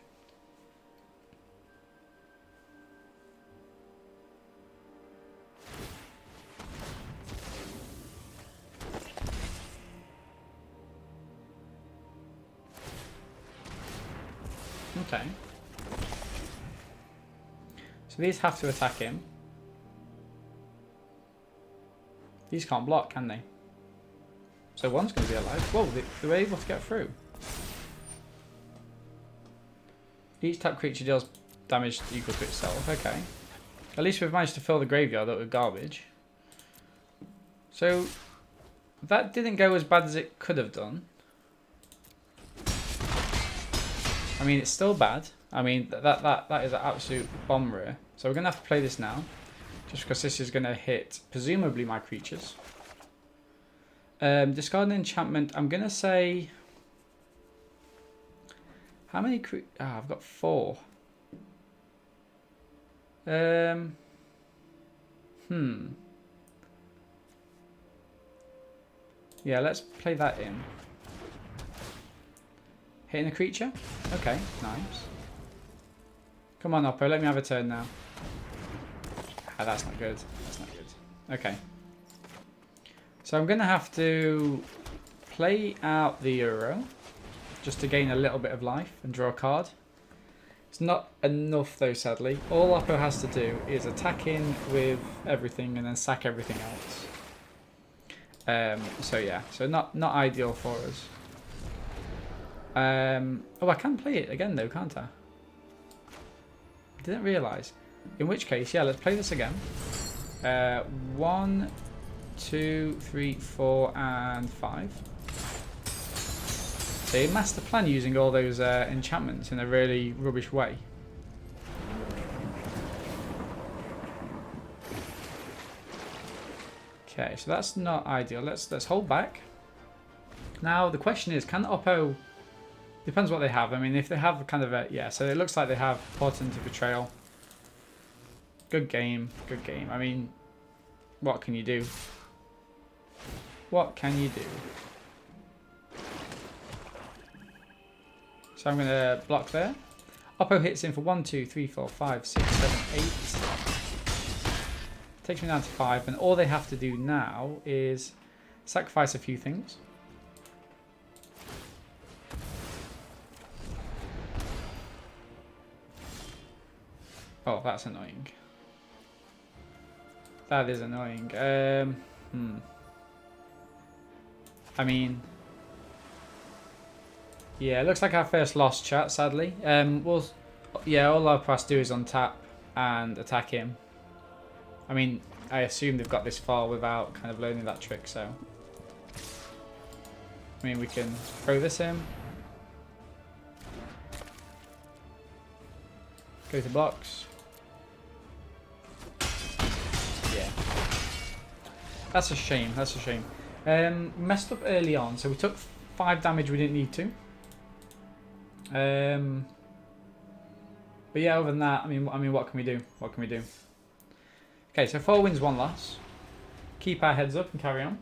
Okay. So these have to attack him. These can't block, can they? So one's going to be alive. Whoa, they were able to get through. Each tap creature deals damage equal to itself. Okay. At least we've managed to fill the graveyard up with garbage. So that didn't go as bad as it could have done. I mean, it's still bad. I mean, that is an absolute bomb rare. So we're going to have to play this now. Just because this is going to hit, presumably, my creatures. Discard an enchantment. I'm going to say... How many I've got 4. Yeah, let's play that in. Hitting a creature? Okay, nice. Come on, Oppo, let me have a turn now. Ah, that's not good. That's not good. Okay. So I'm going to have to play out the Euro just to gain a little bit of life and draw a card. It's not enough though, sadly. All Oppo has to do is attack in with everything and then sack everything else. So yeah, so not ideal for us. Oh, I can play it again though, can't I? Didn't realise. In which case, yeah, let's play this again. 1, 2, 3, 4, and 5. So you master plan using all those enchantments in a really rubbish way. Okay, so that's not ideal. Let's hold back. Now the question is, can Oppo? Depends what they have. I mean, if they have kind of a so it looks like they have Portent of Betrayal. Good game, good game. I mean, what can you do? What can you do? So I'm going to block there. Oppo hits in for 1, 2, 3, 4, 5, 6, 7, 8. Takes me down to 5. And all they have to do now is sacrifice a few things. Oh, that's annoying. That is annoying. I mean... Yeah, it looks like our first loss, chat, sadly. All Oppo has to do is untap and attack him. I mean, I assume they've got this far without kind of learning that trick, so... I mean, we can throw this in. Go to box. Yeah. That's a shame, that's a shame. Messed up early on, so we took 5 damage we didn't need to. But yeah, other than that, I mean, what can we do? What can we do? Okay, so 4 wins, 1 loss. Keep our heads up and carry on.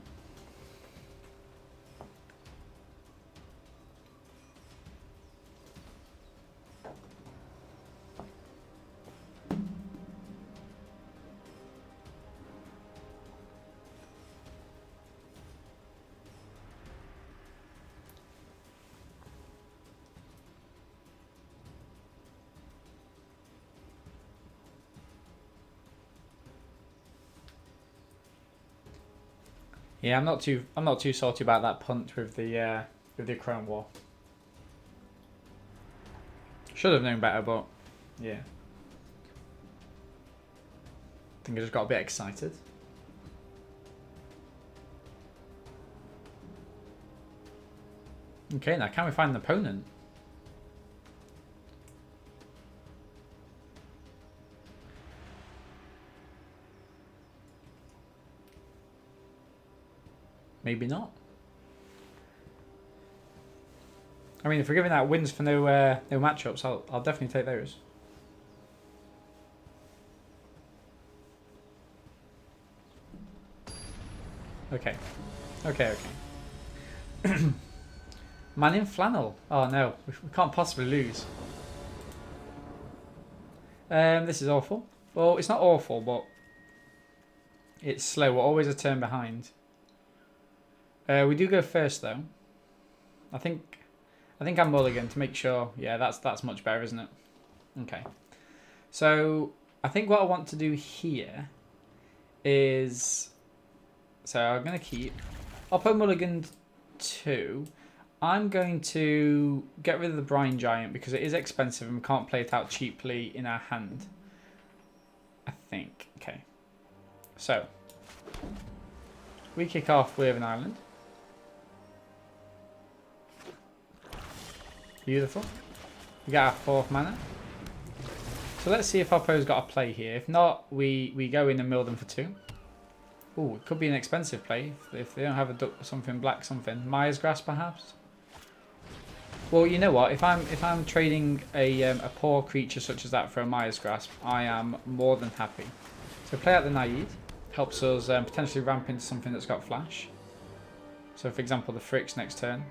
Yeah, I'm not too salty about that punt with the Chrome War. Should have known better, but yeah. I think I just got a bit excited. Okay, now can we find an opponent? Maybe not. I mean, if we're giving out wins for no matchups, I'll definitely take those. Okay. Man in flannel. Oh no, we can't possibly lose. This is awful. Well, it's not awful, but it's slow. We're always a turn behind. We do go first though. I think I think I'm mulligan to make sure. Yeah, that's much better, isn't it? Okay. So I think what I want to do here is... So I'm going to keep... Oppo mulligan 2. I'm going to get rid of the Brine Giant because it is expensive and we can't play it out cheaply in our hand. I think. Okay. So, we kick off with an island. Beautiful. We got our 4th mana. So let's see if Oppo's got a play here. If not, we go in and mill them for 2. Ooh, it could be an expensive play if they don't have a duck, something black, something. Maya's Grasp, perhaps. Well, you know what? If I'm trading a poor creature such as that for a Maya's Grasp, I am more than happy. So play out the Naiad helps us potentially ramp into something that's got flash. So, for example, the Fricks next turn.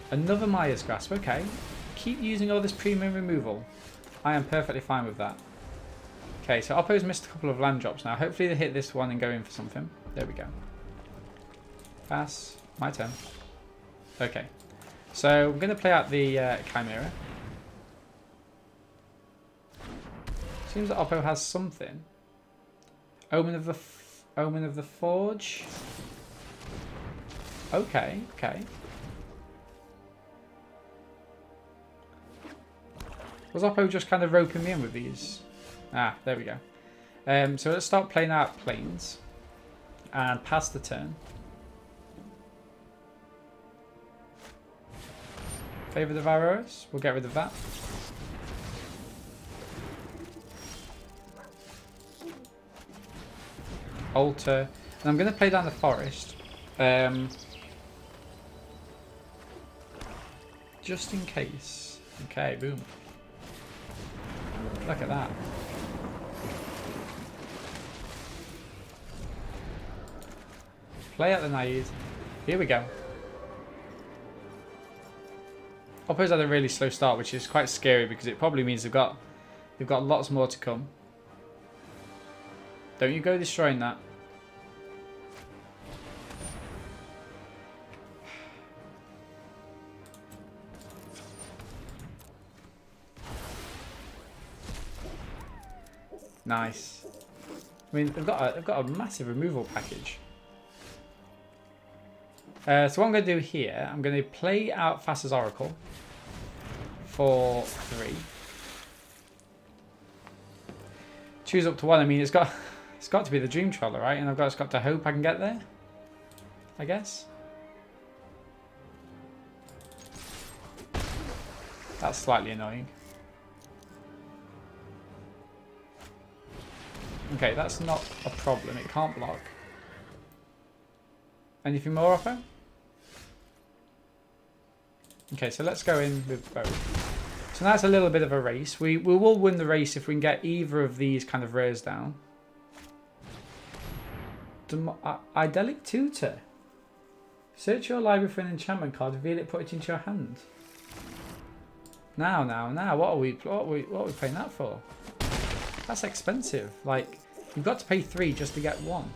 Another Maya's Grasp. Okay, keep using all this premium removal. I am perfectly fine with that. Okay, so Oppo's missed a couple of land drops now. Hopefully they hit this one and go in for something. There we go. Pass. My turn. Okay. So I'm going to play out the Chimera. Seems that Oppo has something. Omen of the Forge. Okay, okay. Was Oppo just kind of roping me in with these? Ah, there we go. So let's start playing out planes and pass the turn. Favour the Varos. We'll get rid of that. Alter. And I'm going to play down the forest. Just in case. Okay, boom. Look at that. Play out the Naiad. Here we go. Oppo's had a really slow start, which is quite scary because it probably means they've got lots more to come. Don't you go destroying that. Nice. I mean, they've got a massive removal package. So what I'm going to do here, I'm going to play out Thassa's Oracle for 3. Choose up to 1. I mean, it's got to be the Dream Troller, right? And I've just got to hope I can get there, I guess. That's slightly annoying. Okay, that's not a problem. It can't block. Anything more, Oppo? Okay, so let's go in with both. So that's a little bit of a race. We will win the race if we can get either of these kind of rares down. Idyllic Tutor. Search your library for an enchantment card, reveal it, put it into your hand. Now, what are we paying that for? That's expensive. Like, you've got to pay 3 just to get 1.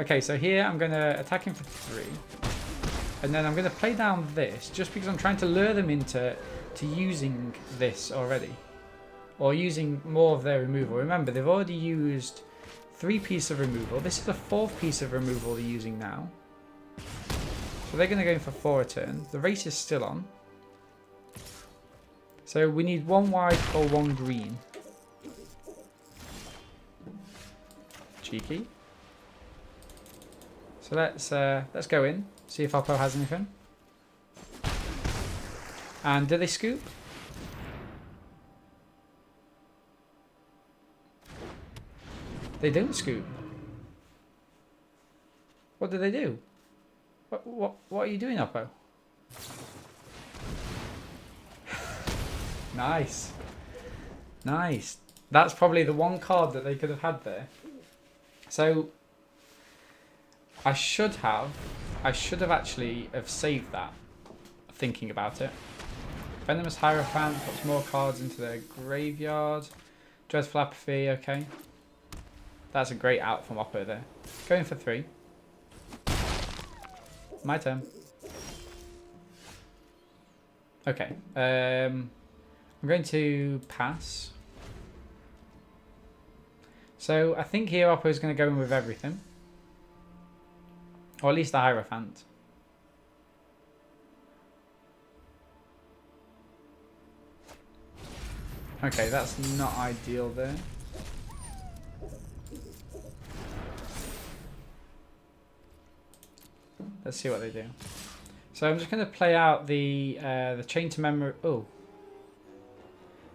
Okay, so here I'm going to attack him for 3. And then I'm going to play down this, just because I'm trying to lure them into using this already. Or using more of their removal. Remember, they've already used 3 pieces of removal. This is the 4th piece of removal they're using now. So they're going to go in for 4 a turn. The race is still on. So we need 1 white or 1 green. Cheeky. So let's go in, see if Oppo has anything. And do they scoop? They don't scoop. What do they do? What are you doing, Oppo? Nice. Nice. That's probably the one card that they could have had there. So I should have actually saved that, thinking about it. Venomous Hierophant puts more cards into their graveyard. Dreadful Apathy, okay. That's a great out from Oppo there. Going for 3. My turn. Okay. I'm going to pass. So I think here Oppo is going to go in with everything. Or at least the Hierophant. Okay, that's not ideal there. Let's see what they do. So I'm just going to play out the chain to memory. Oh,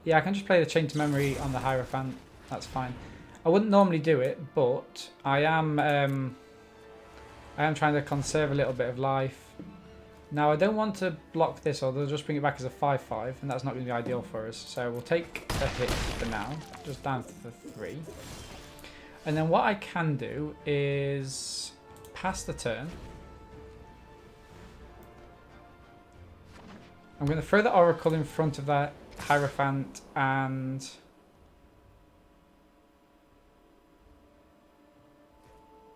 yeah, I can just play the chain to memory on the Hierophant. That's fine. I wouldn't normally do it, but I am trying to conserve a little bit of life. Now I don't want to block this, or they'll just bring it back as a 5/5, and that's not going to be ideal for us. So we'll take a hit for now, just down to the 3. And then what I can do is pass the turn. I'm going to throw the Oracle in front of that Hierophant and...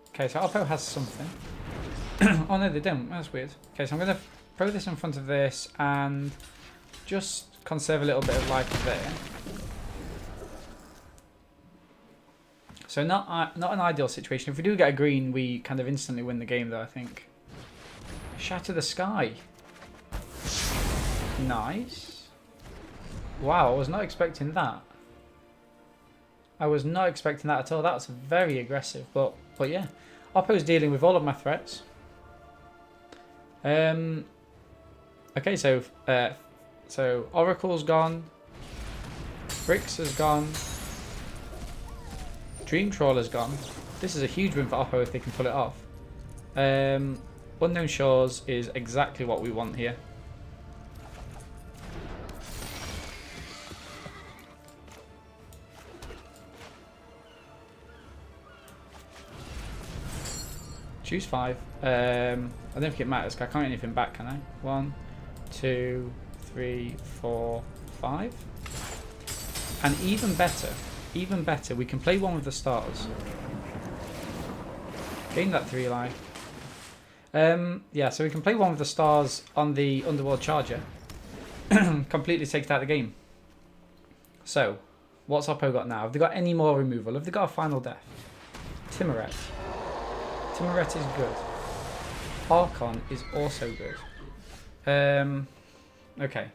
Okay, so Oppo has something. Oh no, they don't. That's weird. Okay, so I'm going to throw this in front of this and just conserve a little bit of life there. So not an ideal situation. If we do get a green, we kind of instantly win the game though, I think. Shatter the Sky. Nice. Wow, I was not expecting that. I was not expecting that at all. That was very aggressive, but yeah. Oppo's dealing with all of my threats. Okay, so Oracle's gone. Bricks has gone. Dream Trawler's gone. This is a huge win for Oppo if they can pull it off. Unknown Shores is exactly what we want here. Choose 5. I don't think it matters because I can't get anything back, can I? 1, 2, 3, 4, 5. And even better, we can play one with the stars. Gain that 3 life. Yeah, so we can play one with the stars on the Underworld Charger. Completely takes out the game. So, what's Oppo got now? Have they got any more removal? Have they got a Final Death? Timoret. Timoret is good. Archon is also good. Okay.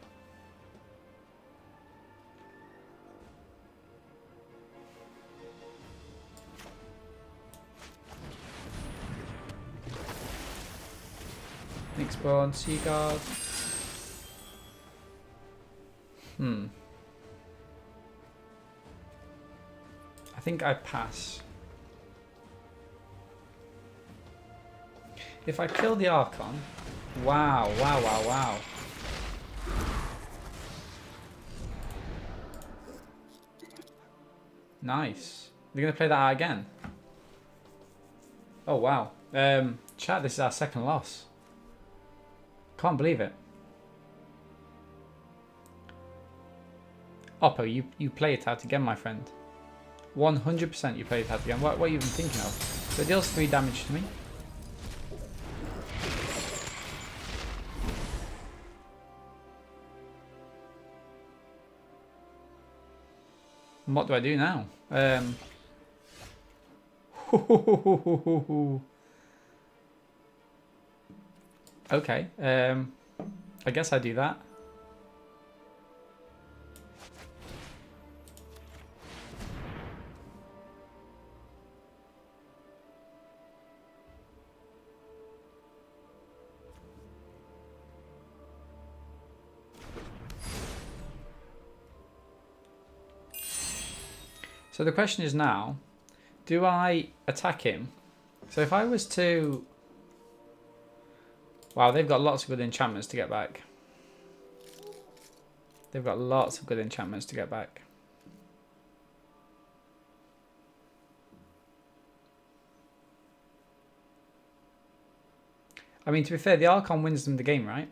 Nick Spawn, Seaguard. I think I pass. If I kill the Archon, wow. Nice. They're going to play that out again. Oh, wow. Chat, this is our second loss. Can't believe it. Oppo, you play it out again, my friend. 100% you play it out again. What are you even thinking of? So it deals 3 damage to me. And what do I do now? Okay. I guess I do that. So the question is now, do I attack him? So if I was to... Wow, they've got lots of good enchantments to get back. They've got lots of good enchantments to get back. I mean, to be fair, the Archon wins them the game, right?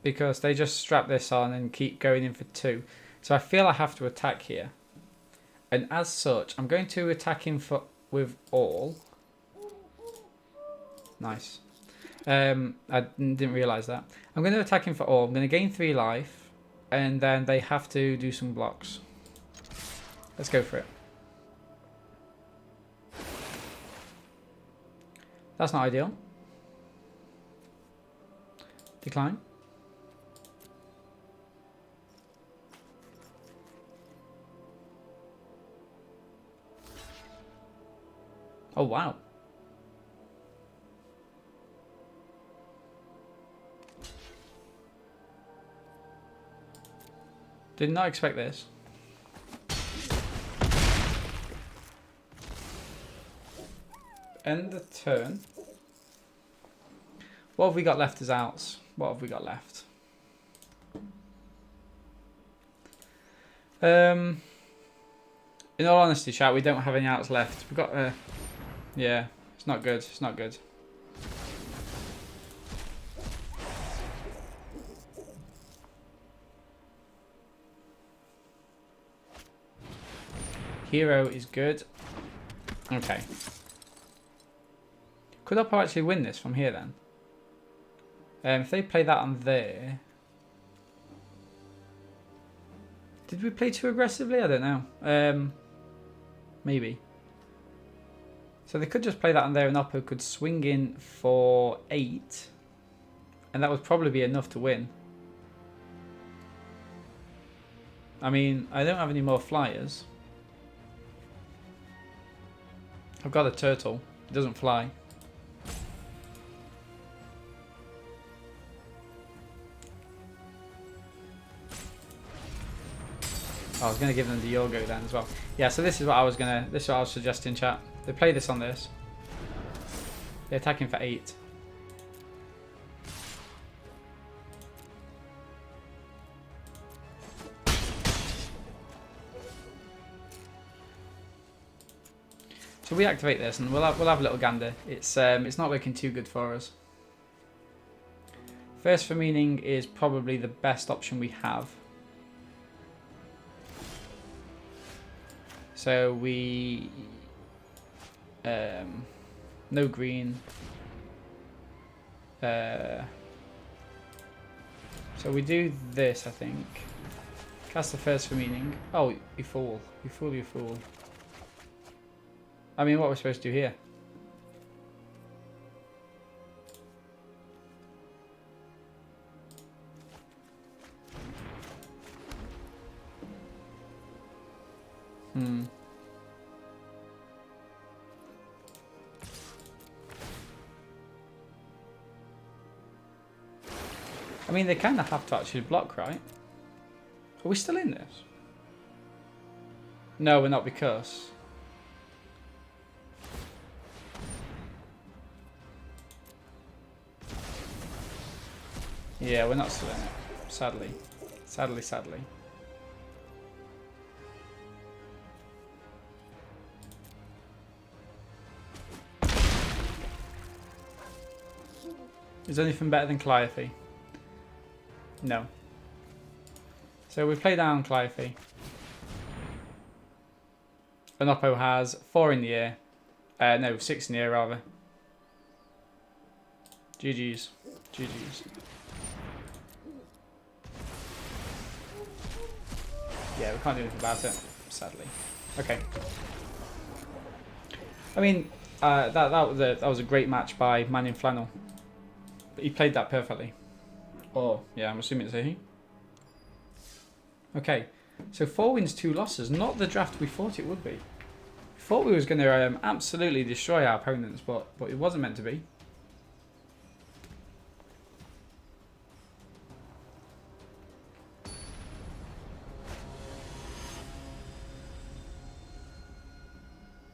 Because they just strap this on and keep going in for 2. So I feel I have to attack here. And as such, I'm going to attack him with all. Nice. I didn't realise that. I'm going to attack him for all. I'm going to gain 3 life, and then they have to do some blocks. Let's go for it. That's not ideal. Decline. Oh, wow. Did not expect this. End the turn. What have we got left as outs? What have we got left? In all honesty, chat, we don't have any outs left. We've got yeah, it's not good. It's not good. Hero is good. Okay. Could Oppo actually win this from here then? If they play that on there... Did we play too aggressively? I don't know. Maybe. So they could just play that on there and Oppo could swing in for 8. And that would probably be enough to win. I mean, I don't have any more flyers. I've got a turtle. It doesn't fly. I was going to give them the Yogo then as well. Yeah, so this is what I was suggesting, chat. They play this on this. They're attacking for 8. So we activate this and we'll have a little gander. It's not looking too good for us. First for meaning is probably the best option we have. So we no green. So we do this, I think. Cast the first for meaning. Oh, you fool! You fool! You fool! I mean, what we're supposed to do here? I mean, they kind of have to actually block, right? Are we still in this? No, we're not because... Yeah, we're not still in it. Sadly. Sadly, sadly. Is there anything better than Calliope? No. So we play down Calliope. Oppo has 4 in the air. No, 6 in the air rather. GG's. GG's. Yeah, we can't do anything about it, sadly. Okay. I mean, that was a great match by Man in Flannel. But he played that perfectly. Oh, yeah, I'm assuming it's a he. Okay, so 4 wins, 2 losses. Not the draft we thought it would be. We thought we was going to absolutely destroy our opponents, but it wasn't meant to be.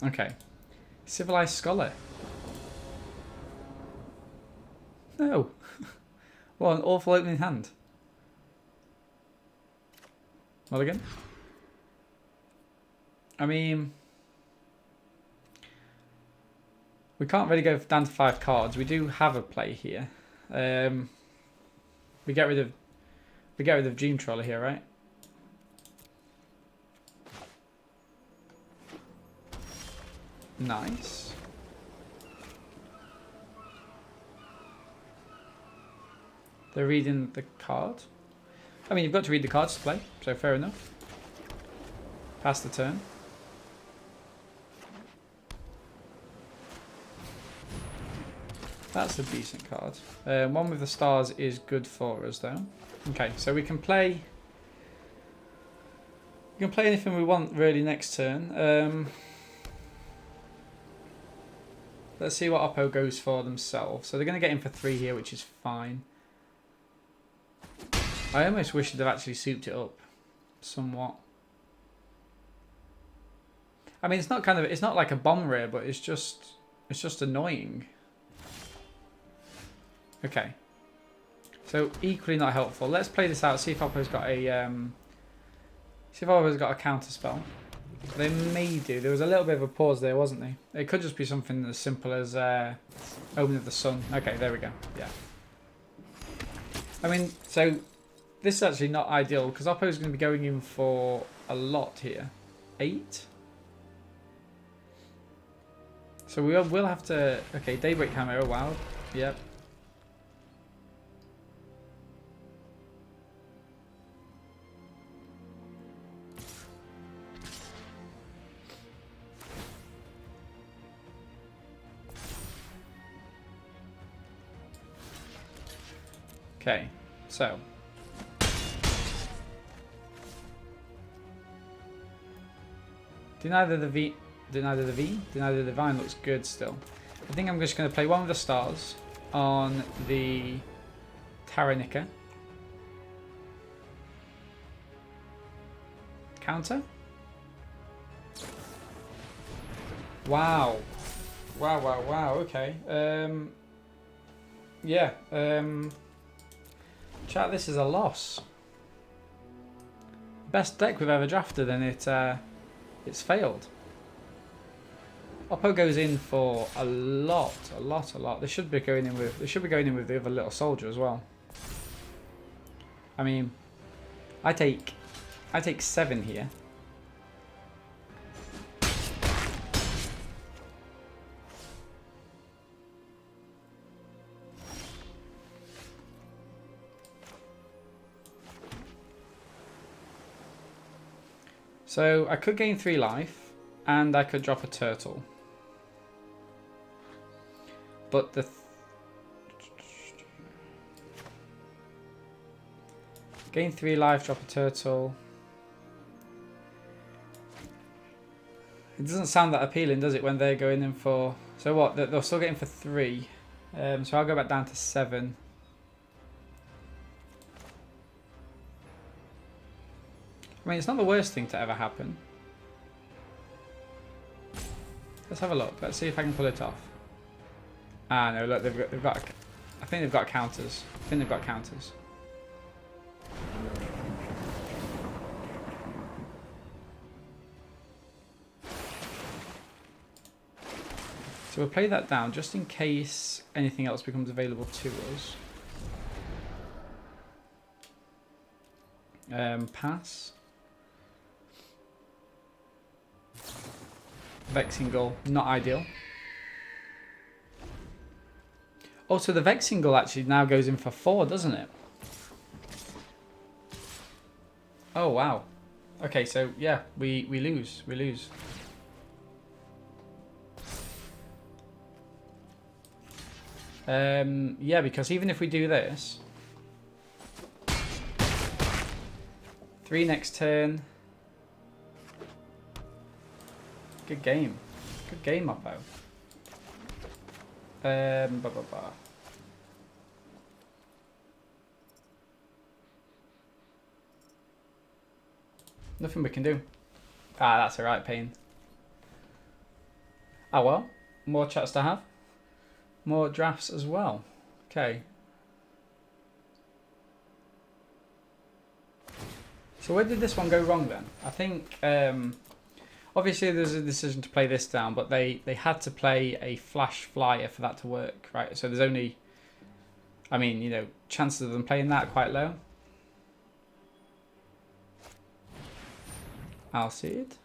Okay. Civilized Scholar. No. What an awful opening hand. Mulligan. I mean... We can't really go down to 5 cards. We do have a play here. We get rid of Dream Troller here, right? Nice. They're reading the card. I mean, you've got to read the cards to play, so fair enough. Pass the turn. That's a decent card. One with the stars is good for us, though. Okay, so we can play... We can play anything we want, really, next turn. Let's see what Oppo goes for themselves. So they're going to get in for 3 here, which is fine. I almost wish they'd actually souped it up somewhat. I mean, it's not like a bomb rare, but it's just annoying. Okay. So equally not helpful. Let's play this out. See if Oppo's got a counter spell. They may do. There was a little bit of a pause there, wasn't there? It could just be something as simple as Omen of the Sun. Okay, there we go. Yeah. I mean, so this is actually not ideal because Oppo's going to be going in for a lot here. 8. So we'll have to... Okay, Daybreak Hammer. Oh, wow. Yep. Okay, so Deny the Divine looks good still. I think I'm just going to play one of the stars on the Taranika. Counter? Wow. Wow, okay. Yeah, chat, this is a loss. Best deck we've ever drafted and it's failed. Oppo goes in for a lot. They should be going in with the other little soldier as well. I mean, I take 7 here. So I could gain 3 life, and I could drop a turtle. But the gain 3 life, drop a turtle. It doesn't sound that appealing, does it? When they're going in for... So what? They'll still get in for 3. So I'll go back down to 7. I mean, it's not the worst thing to ever happen. Let's have a look. Let's see if I can pull it off. Ah, no, look, they've got I think they've got counters. So we'll play that down just in case anything else becomes available to us. Pass. Vexing Gull, not ideal. Also, the Vexing Gull actually now goes in for 4, doesn't it? Oh, wow. Okay, so, yeah, we lose. Yeah, because even if we do this... 3 next turn... Good game, Oppo. Nothing we can do. Ah, that's alright, Pain. Ah well, more chats to have. More drafts as well. Okay. So where did this one go wrong then? I think... obviously, there's a decision to play this down, but they had to play a flash flyer for that to work, right? So there's only, I mean, you know, chances of them playing that are quite low. I'll see it.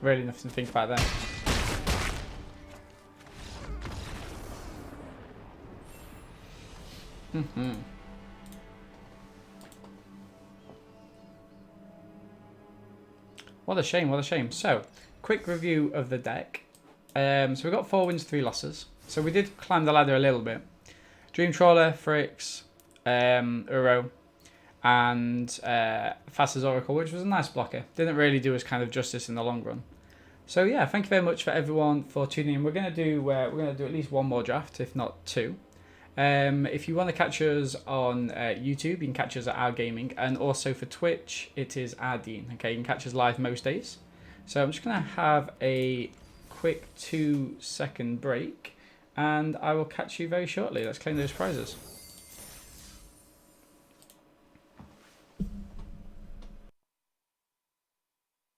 really nothing to think about then. What a shame, what a shame. So, quick review of the deck. So we got 4 wins, 3 losses. So we did climb the ladder a little bit. Dream Trawler, Fricks, Uro, and Fast as Oracle, which was a nice blocker. Didn't really do us kind of justice in the long run. So yeah, thank you very much for everyone for tuning in. We're gonna do at least 1 more draft, if not 2. If you want to catch us on YouTube, you can catch us at Our Gaming, and also for Twitch, it is Our Dean. Okay, you can catch us live most days. So I'm just gonna have a quick 2-second break, and I will catch you very shortly. Let's claim those prizes.